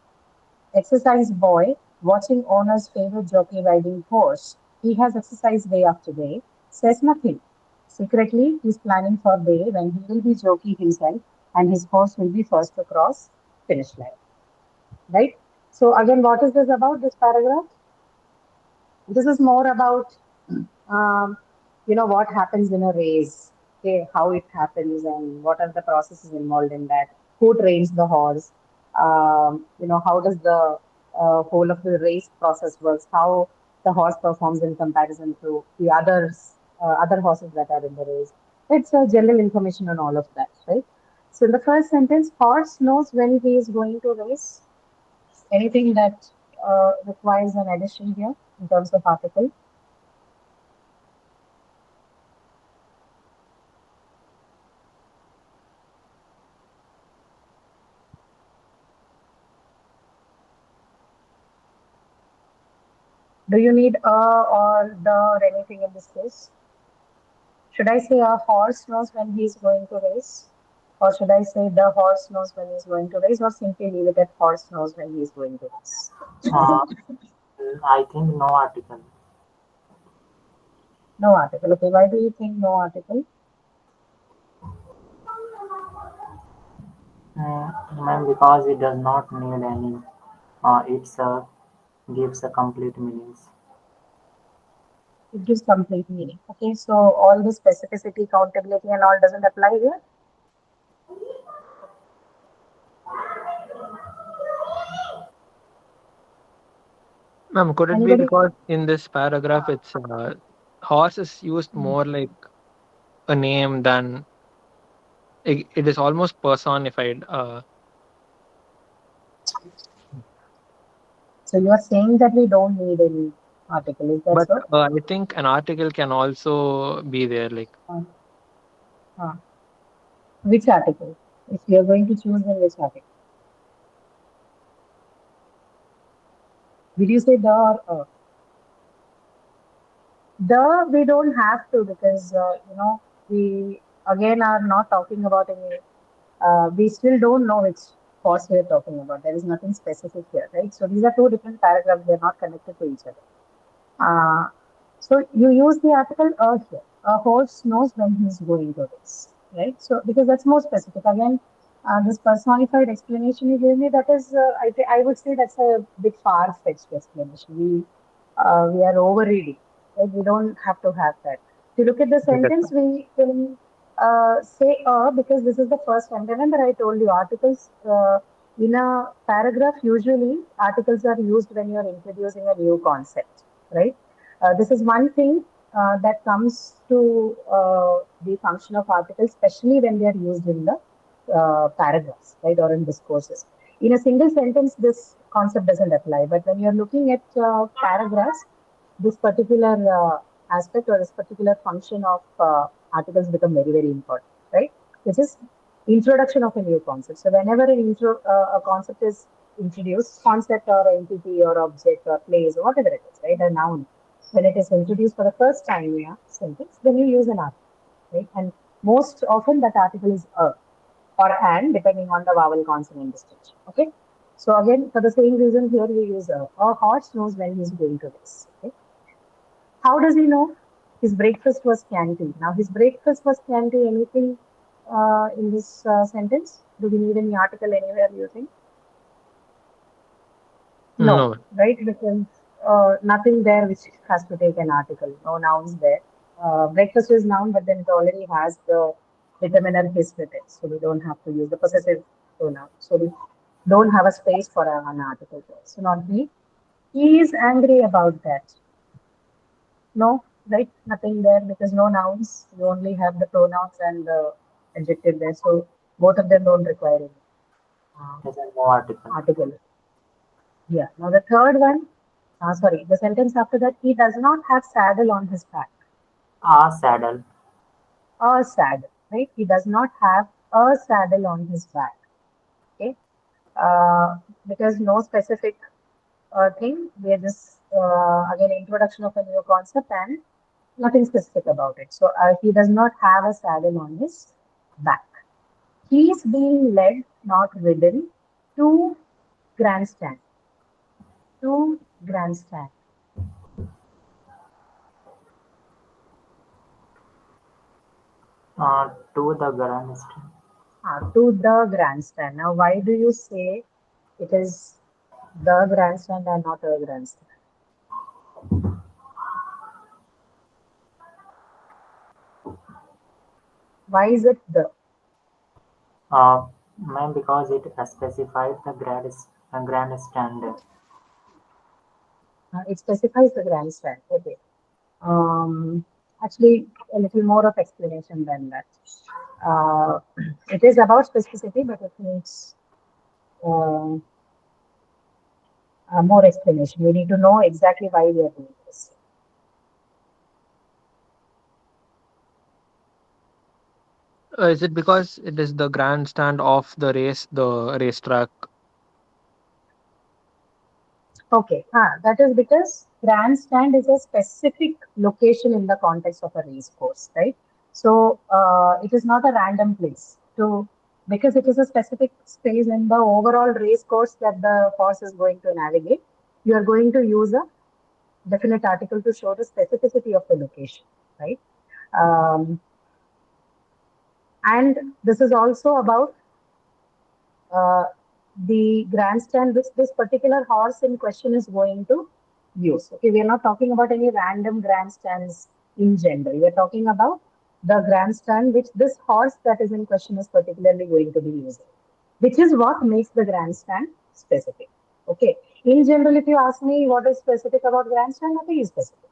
[SPEAKER 1] Exercise boy, watching owner's favorite jockey riding horse, he has exercised day after day, says nothing. Secretly, he is planning for day when he will be jockey himself and his horse will be first to cross finish line. Right? So again, what is this about, this paragraph? This is more about what happens in a race, okay, how it happens and what are the processes involved in that, who trains the horse, how does the whole of the race process works, how the horse performs in comparison to the other horses that are in the race. It's general information on all of that, right? So in the first sentence, horse knows when he is going to race. Anything that requires an addition here in terms of article? Do you need a or the or anything in this case? Should I say a horse knows when he is going to race? Or should I say the horse knows when he is going to race? Or simply leave it at horse knows when he is going to race?
[SPEAKER 2] Uh, I think no article.
[SPEAKER 1] No article. Okay, why do you think no article?
[SPEAKER 2] Ma'am, because it does not need any. It's gives a complete meanings.
[SPEAKER 1] It gives complete meaning. Okay, so all this specificity, countability, and all doesn't apply here?
[SPEAKER 4] Ma'am, could it be
[SPEAKER 1] Anybody?
[SPEAKER 4] because in this paragraph it's horse is used more like a name than it is almost personified.
[SPEAKER 1] So you are saying that we don't need any article. Is that
[SPEAKER 4] But
[SPEAKER 1] so?
[SPEAKER 4] I think an article can also be there. Like
[SPEAKER 1] Uh, uh, which article? If you are going to choose, then which article? Did you say the or the? We don't have to because we again are not talking about any. We still don't know which course we are talking about. There is nothing specific here, right? So these are two different paragraphs. They are not connected to each other. So you use the article here. A horse knows when he's going to race, right? So because that's more specific. Again, this personified explanation you gave me, that is, I would say that's a bit far-fetched explanation. We are overreading, right? We don't have to have that. If you look at the sentence, we can say because this is the first one. Remember, I told you articles in a paragraph. Usually, articles are used when you are introducing a new concept, right? This is one thing that comes to the function of articles, especially when they are used in the paragraphs, right, or in discourses. In a single sentence, this concept doesn't apply. But when you're looking at paragraphs, this particular aspect or this particular function of articles become very, very important, right? Which is introduction of a new concept. So whenever a concept is introduced, concept or entity or object or place or whatever it is, right, a noun, when it is introduced for the first time in a sentence, then you use an article, right? And most often that article is a or an, depending on the vowel consonant distinction. Okay. So again, for the same reason here we use a. A horse knows when he's going to this. Okay. How does he know? His breakfast was scanty. Now his breakfast was scanty. Anything in this sentence? Do we need any article anywhere? You think? No. Right? Because nothing there which has to take an article. No nouns there. Breakfast is noun, but then it already has the determiner his with it. So we don't have to use the possessive pronoun. So we don't have a space for an article there. So not he. He is angry about that. No, right? Nothing there because no nouns. You only have the pronouns and the adjective there. So both of them don't require any
[SPEAKER 2] no
[SPEAKER 1] article. Yeah. Now the third one, sorry, the sentence after that, he does not have saddle on his back.
[SPEAKER 2] A saddle.
[SPEAKER 1] A saddle, right? He does not have a saddle on his back. Okay. Because no specific thing. We are just again introduction of a new concept and nothing specific about it. So he does not have a saddle on his back. He is being led, not ridden, to grandstand. To grandstand.
[SPEAKER 2] To the grandstand.
[SPEAKER 1] To the grandstand. Now, why do you say it is the grandstand and not a grandstand? Why is it the?
[SPEAKER 2] Ma'am, because it specifies the grandstand.
[SPEAKER 1] It specifies the grandstand. Okay. Actually, a little more of explanation than that. It is about specificity, but it needs more explanation. We need to know exactly why we are doing this.
[SPEAKER 4] Is it because it is the grandstand of the racetrack?
[SPEAKER 1] Okay, that is because grandstand is a specific location in the context of a race course, right? So it is not a random place. Because it is a specific space in the overall race course that the horse is going to navigate, you are going to use a definite article to show the specificity of the location, right? And this is also about the grandstand which this particular horse in question is going to use. Okay, we are not talking about any random grandstands in general. We are talking about the grandstand which this horse that is in question is particularly going to be using, which is what makes the grandstand specific. Okay, in general, if you ask me what is specific about grandstand, nothing is specific.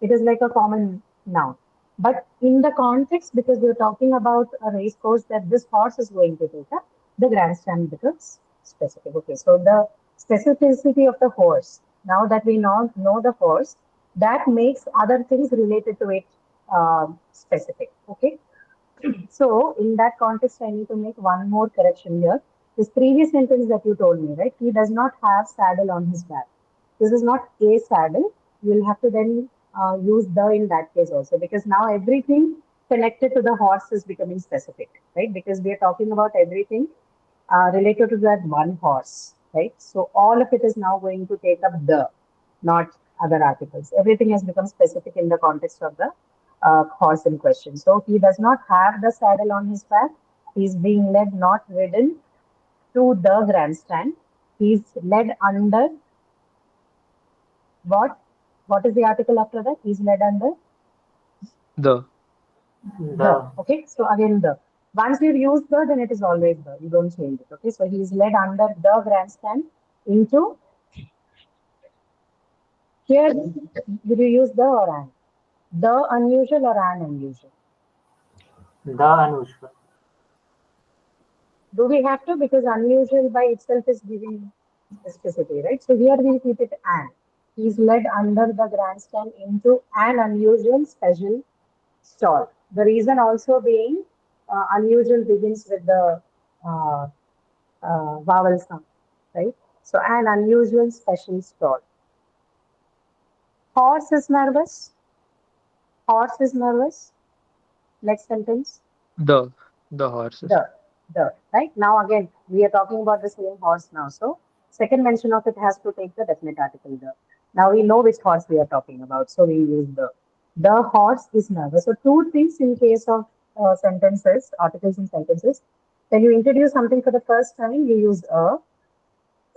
[SPEAKER 1] It is like a common noun. But in the context, because we're talking about a race course that this horse is going to take up, the grandstand becomes specific. Okay, so the specificity of the horse, now that we know the horse, that makes other things related to it specific. Okay, So in that context, I need to make one more correction here. This previous sentence that you told me, right? He does not have saddle on his back. This is not a saddle. You will have to then use the in that case also, because now everything connected to the horse is becoming specific, right? Because we are talking about everything related to that one horse, right? So all of it is now going to take up the, not other articles. Everything has become specific in the context of the horse in question. So he does not have the saddle on his back. He's being led, not ridden, to the grandstand. He's led under what? What is the article after that? He's led under
[SPEAKER 4] The.
[SPEAKER 1] the. Okay, so again the. Once you use the, then it is always the. You don't change it. Okay, so he's led under the grandstand into. Here, will you use the or an? The unusual or an unusual?
[SPEAKER 2] The unusual.
[SPEAKER 1] Do we have to? Because unusual by itself is giving specificity, right? So here we'll keep it an. He's led under the grandstand into an unusual special stall. The reason also being unusual begins with the uh, vowel sound, right? So an unusual special stall. Horse is nervous. Horse is nervous. Next sentence.
[SPEAKER 4] The horses.
[SPEAKER 1] The, right? Now again, we are talking about the same horse now. So second mention of it has to take the definite article the. Now we know which horse we are talking about. So we use the. The horse is nervous. So two things in case of sentences, articles and sentences. When you introduce something for the first time, you use a.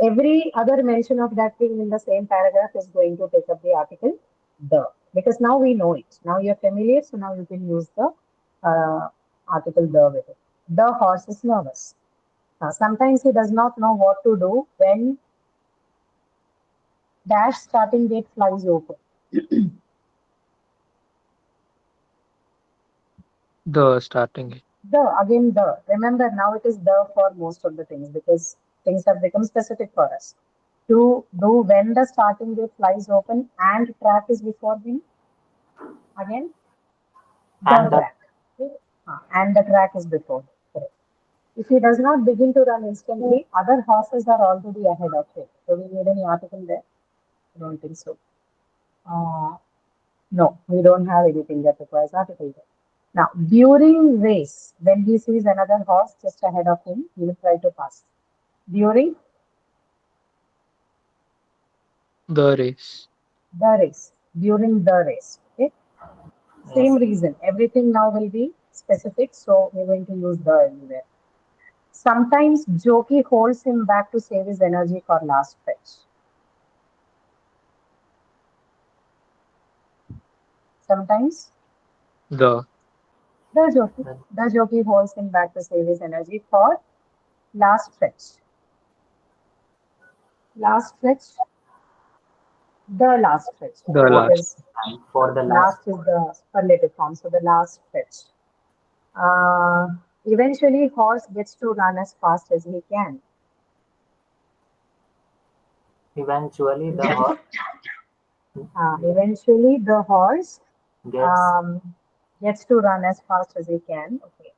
[SPEAKER 1] Every other mention of that thing in the same paragraph is going to take up the article the. Because now we know it. Now you're familiar, so now you can use the article the with it. The horse is nervous. Sometimes he does not know what to do when dash starting gate flies open.
[SPEAKER 4] The starting.
[SPEAKER 1] The, again the. Remember, now it is the for most of the things because things have become specific for us. To do when the starting gate flies open and track is before him. Again, the
[SPEAKER 2] And the
[SPEAKER 1] track. Okay? And the track is before him. Correct. If he does not begin to run instantly, other horses are already ahead of him. So we need any article there? I don't think so. No, we don't have anything that requires article there. Now, during race, when he sees another horse just ahead of him, he will try to pass. During
[SPEAKER 4] The race.
[SPEAKER 1] the race, during the race. Okay. Same
[SPEAKER 2] yes,
[SPEAKER 1] reason. Everything now will be specific, so we're going to use the anywhere. Sometimes jockey holds him back to save his energy for last fetch. Sometimes
[SPEAKER 4] The.
[SPEAKER 1] the jockey holds him back to save his energy for last fetch. Last fetch, the last fetch,
[SPEAKER 4] The
[SPEAKER 1] okay,
[SPEAKER 4] last.
[SPEAKER 1] because
[SPEAKER 2] and for the last.
[SPEAKER 1] last is the superlative form, so the last fetch. Eventually, horse gets to run as fast as he can.
[SPEAKER 2] Eventually, the horse
[SPEAKER 1] Eventually, the horse
[SPEAKER 2] gets
[SPEAKER 1] gets to run as fast as he can. Okay.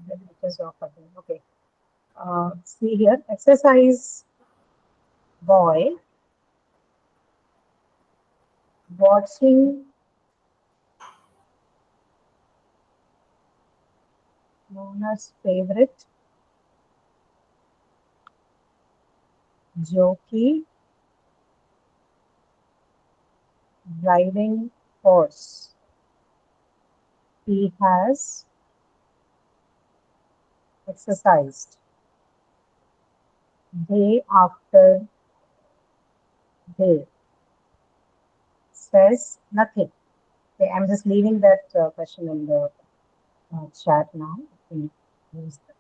[SPEAKER 1] Then it is off again. Okay. See here, exercise boy watching owner's favorite jockey riding horse. He has exercised day after day. Says nothing. Okay, I'm just leaving that question in the chat now. You can use that.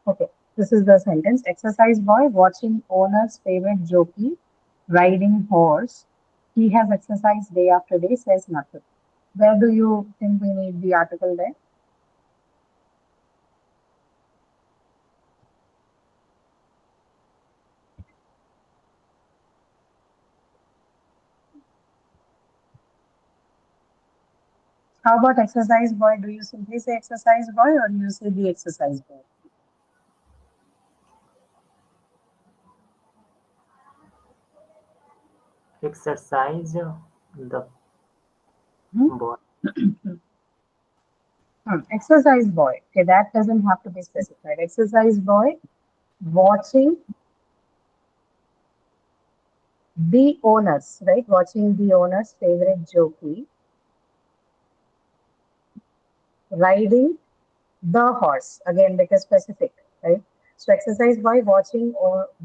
[SPEAKER 1] Okay, this is the sentence. Exercise boy watching owner's favorite jockey riding horse. He has exercised day after day, says nothing. Where do you think we need the article there? How about exercise boy? Do you simply say exercise boy or do you say the exercise boy?
[SPEAKER 2] Exercise the
[SPEAKER 1] Hmm?
[SPEAKER 2] boy.
[SPEAKER 1] Exercise boy. Okay, that doesn't have to be specified. Exercise boy watching the owners, right? Watching the owner's favorite jockey riding the horse. Again, because specific, right? So exercise boy watching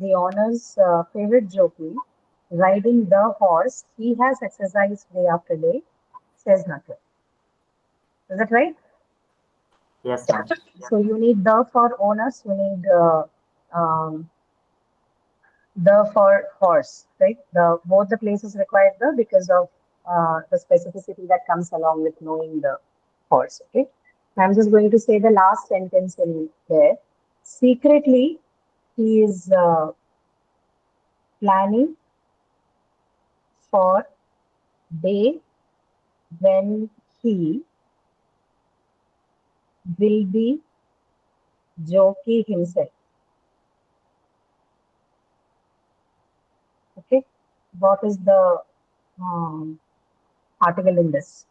[SPEAKER 1] the owner's favorite jockey riding the horse. He has exercised day after day. Says nothing. Is that right?
[SPEAKER 2] Yes, ma'am.
[SPEAKER 1] So you need the for owners. You need um, the for horse, right? The both the places require the because of the specificity that comes along with knowing the horse. Okay, I'm just going to say the last sentence in there. Secretly, he is planning for day when he will be jockey himself. Okay, what is the um, article in this?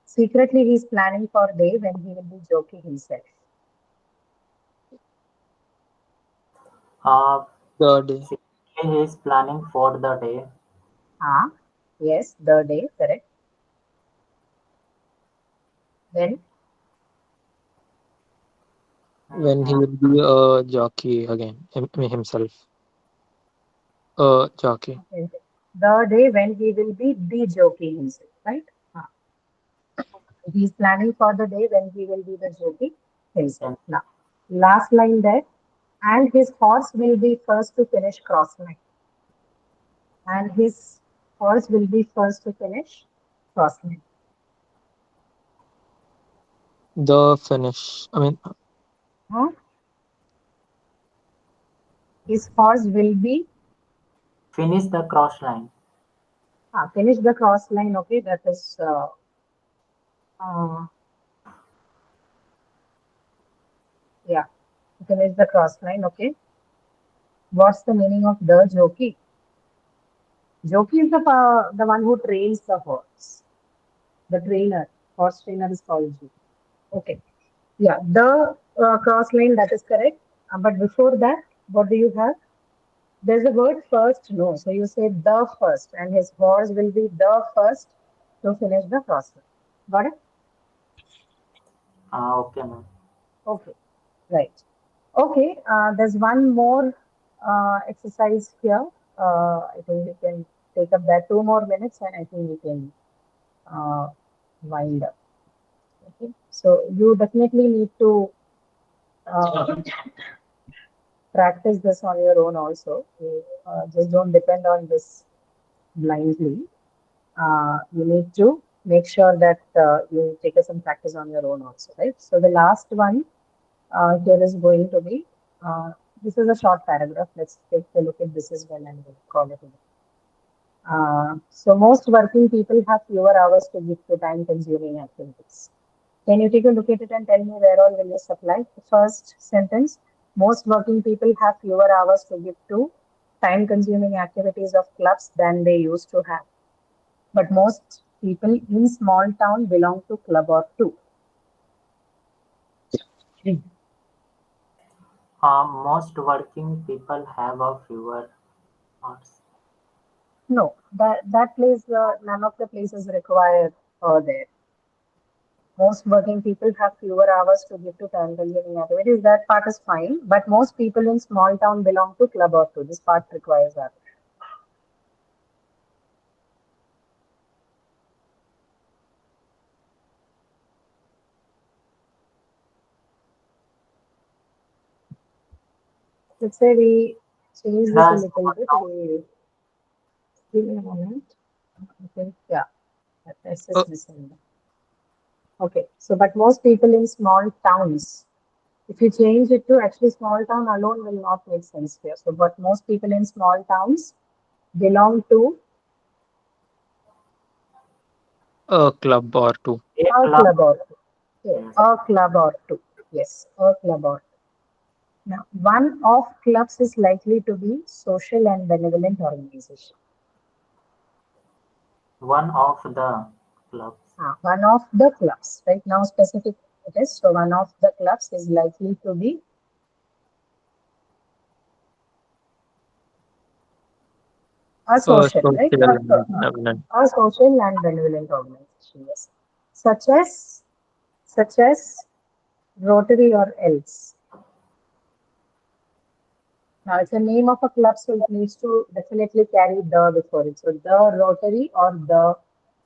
[SPEAKER 1] Secretly, he is planning for day when he will be jockey himself.
[SPEAKER 2] Uh,
[SPEAKER 4] The day.
[SPEAKER 2] secretly he is planning for the day
[SPEAKER 1] Ah, yes, the day, correct. Then,
[SPEAKER 4] When he
[SPEAKER 2] uh,
[SPEAKER 4] will be a jockey again, himself. A jockey.
[SPEAKER 1] okay, the day when he will be the jockey himself, right? Ah, he is planning for the day when he will be the jockey himself.
[SPEAKER 2] in,
[SPEAKER 1] Now, last line there, and his horse will be first to finish cross line. And his horse will be first to finish cross line.
[SPEAKER 4] The finish.
[SPEAKER 1] Huh? His horse will be
[SPEAKER 2] finish the cross line.
[SPEAKER 1] finish the cross line. Okay, that is uh, yeah, finish the cross line. Okay, what's the meaning of the jockey? Jockey is the one who trains the horse. The trainer, horse trainer is called jockey. Okay, yeah, the cross line that is correct. But before that, what do you have? There's a word first, no. So you say the first, and his horse will be the first to finish the cross line. Got it?
[SPEAKER 2] Okay, ma'am.
[SPEAKER 1] Okay, right. Okay, there's one more exercise here. I think we can take up that 2 more minutes, and I think we can uh, wind up. Okay, so you definitely need to uh, practice this on your own also. You just don't depend on this blindly. You need to make sure that you take some practice on your own also, right? So the last one here is going to be this is a short paragraph. Let's take a look at this as well and we'll call it a day. So most working people have fewer hours to give to time consuming activities. Can you take a look at it and tell me where all will this apply? The first sentence, most working people have fewer hours to give to time consuming activities of clubs than they used to have. But most people in small town belong to club or two.
[SPEAKER 2] Most working people have a fewer hours.
[SPEAKER 1] No, that place, none of the places require there. Most working people have fewer hours to give to time consuming activities. That part is fine, but most people in small town belong to club or two. This part requires that. Let's say we change this a
[SPEAKER 2] Does
[SPEAKER 1] little bit. We give me a moment. I think yeah, that's
[SPEAKER 4] Uh,
[SPEAKER 1] just missing. Okay, so but most people in small towns. If you change it to actually small town alone will not make sense here. So, but most people in small towns belong to
[SPEAKER 4] A club or two.
[SPEAKER 2] A
[SPEAKER 1] A
[SPEAKER 2] club.
[SPEAKER 1] club or two. Okay.
[SPEAKER 2] Yes.
[SPEAKER 1] A club or two. Yes, a club or two. Now, one of clubs is likely to be social and benevolent organization.
[SPEAKER 2] One of the clubs.
[SPEAKER 1] One of the clubs, right now specific it is. So one of the clubs is likely to be a social,
[SPEAKER 4] Social
[SPEAKER 1] right?
[SPEAKER 4] and benevolent.
[SPEAKER 1] A social and benevolent organization, yes. Such as, such as Rotary or else. Now it's a name of a club, so it needs to definitely carry the before it. So the Rotary or the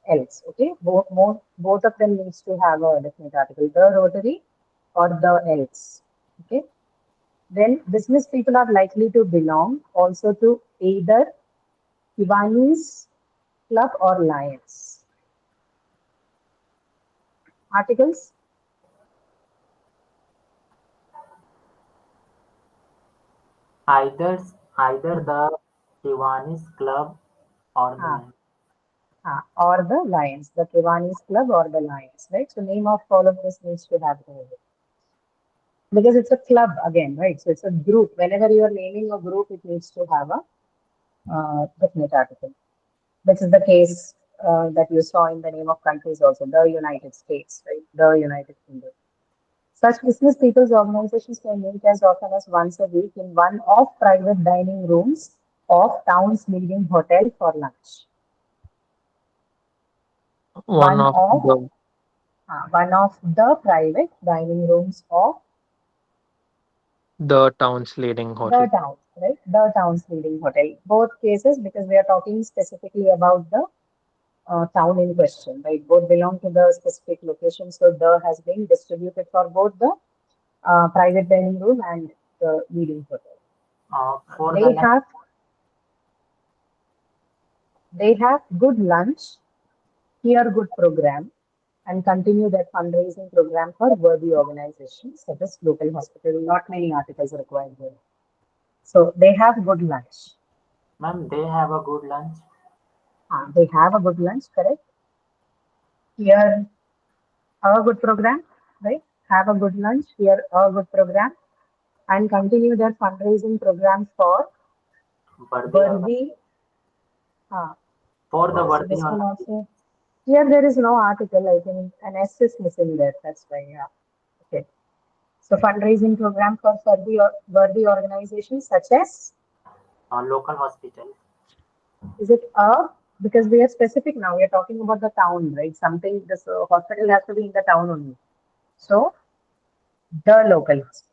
[SPEAKER 1] else. Okay, both of them needs to have a definite article. The Rotary or the else. Okay. Then business people are likely to belong also to either Kiwanis Club or Lions. Articles?
[SPEAKER 2] Either either the Kiwanis club or the
[SPEAKER 1] Ah,
[SPEAKER 2] line.
[SPEAKER 1] or the Lions, the Kiwanis Club or the Lions, right? So name of all of this needs to have the because it's a club again, right? So it's a group. Whenever you are naming a group, it needs to have a definite article, which is the case that you saw in the name of countries also, the United States, right? The United Kingdom. Such business people's organizations may meet as often as once a week in one of private dining rooms of town's leading hotel for lunch.
[SPEAKER 4] One of
[SPEAKER 1] One of the private dining rooms of
[SPEAKER 4] the town's leading
[SPEAKER 1] the
[SPEAKER 4] hotel.
[SPEAKER 1] town, right? The town's leading hotel. Both cases, because we are talking specifically about the town in question, right? Both belong to the specific location, so the has been distributed for both the private dining room and the leading hotel.
[SPEAKER 2] For the
[SPEAKER 1] They
[SPEAKER 2] next,
[SPEAKER 1] have they have good lunch, hear good program, and continue their fundraising program for worthy organizations such as local hospital. Not many articles are required here. So they have good lunch.
[SPEAKER 2] ma'am, they have a good lunch.
[SPEAKER 1] They have a good lunch, correct? Here a good program, right? Have a good lunch, here a good program, and continue their fundraising program for
[SPEAKER 2] Worthy
[SPEAKER 1] worthy. Uh,
[SPEAKER 2] for the
[SPEAKER 1] so
[SPEAKER 2] worthy
[SPEAKER 1] this one
[SPEAKER 2] organization.
[SPEAKER 1] also. Here there is no article. I think an S is missing there. That's why. Yeah. Okay. So fundraising program for worthy organizations such as
[SPEAKER 2] Local hospital.
[SPEAKER 1] is it a because we are specific now. We are talking about the town, right? Something this hospital has to be in the town only. So the local hospital.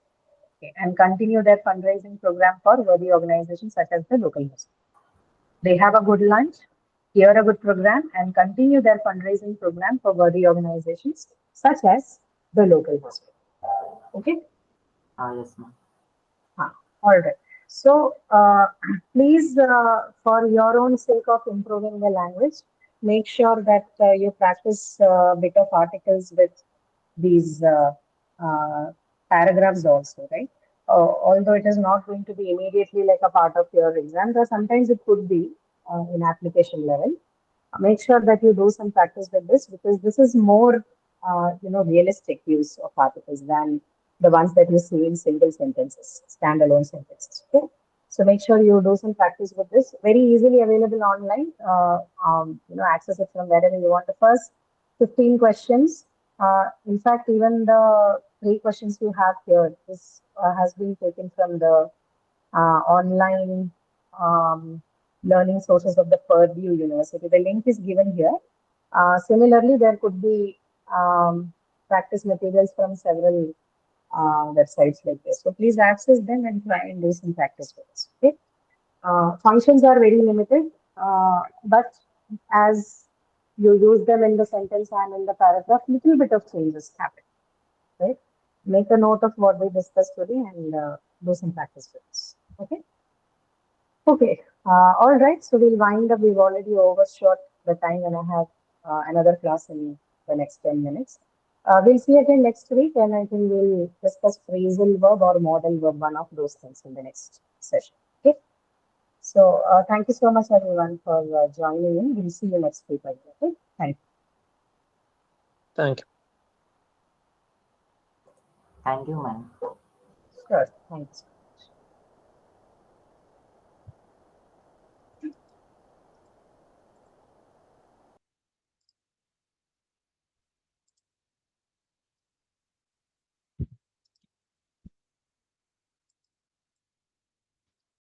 [SPEAKER 1] Okay, and continue their fundraising program for worthy organizations such as the local hospital. They have a good lunch, hear a good program, and continue their fundraising program for worthy organizations such as the local hospital. Okay.
[SPEAKER 2] Yes, ma'am.
[SPEAKER 1] All right. So, please, for your own sake of improving the language, make sure that you practice a bit of articles with these paragraphs also, right? Although it is not going to be immediately like a part of your exam, but sometimes it could be in application level. Make sure that you do some practice with this because this is more, realistic use of articles than the ones that you see in single sentences, standalone sentences. Okay. So make sure you do some practice with this. Very easily available online. Access it from wherever you want. The first 15 questions. In fact, even the 3 questions you have here, this has been taken from the online learning sources of the Purdue University. The link is given here. Similarly, there could be practice materials from several websites like this. So please access them and try and do some practice with this. Okay. Functions are very limited, but as you use them in the sentence and in the paragraph, little bit of changes happen. Right. Make a note of what we discussed today and do some practice with this. Okay. Okay. All right. So we'll wind up. We've already overshot the time and I have another class in the next 10 minutes. We'll see again next week and I think we'll discuss phrasal verb or modal verb, one of those things in the next session. Okay. So thank you so much everyone for joining in. We'll see you next week. Okay. Thank you.
[SPEAKER 4] Thank you.
[SPEAKER 2] Thank you, ma'am.
[SPEAKER 1] Sure. Thanks.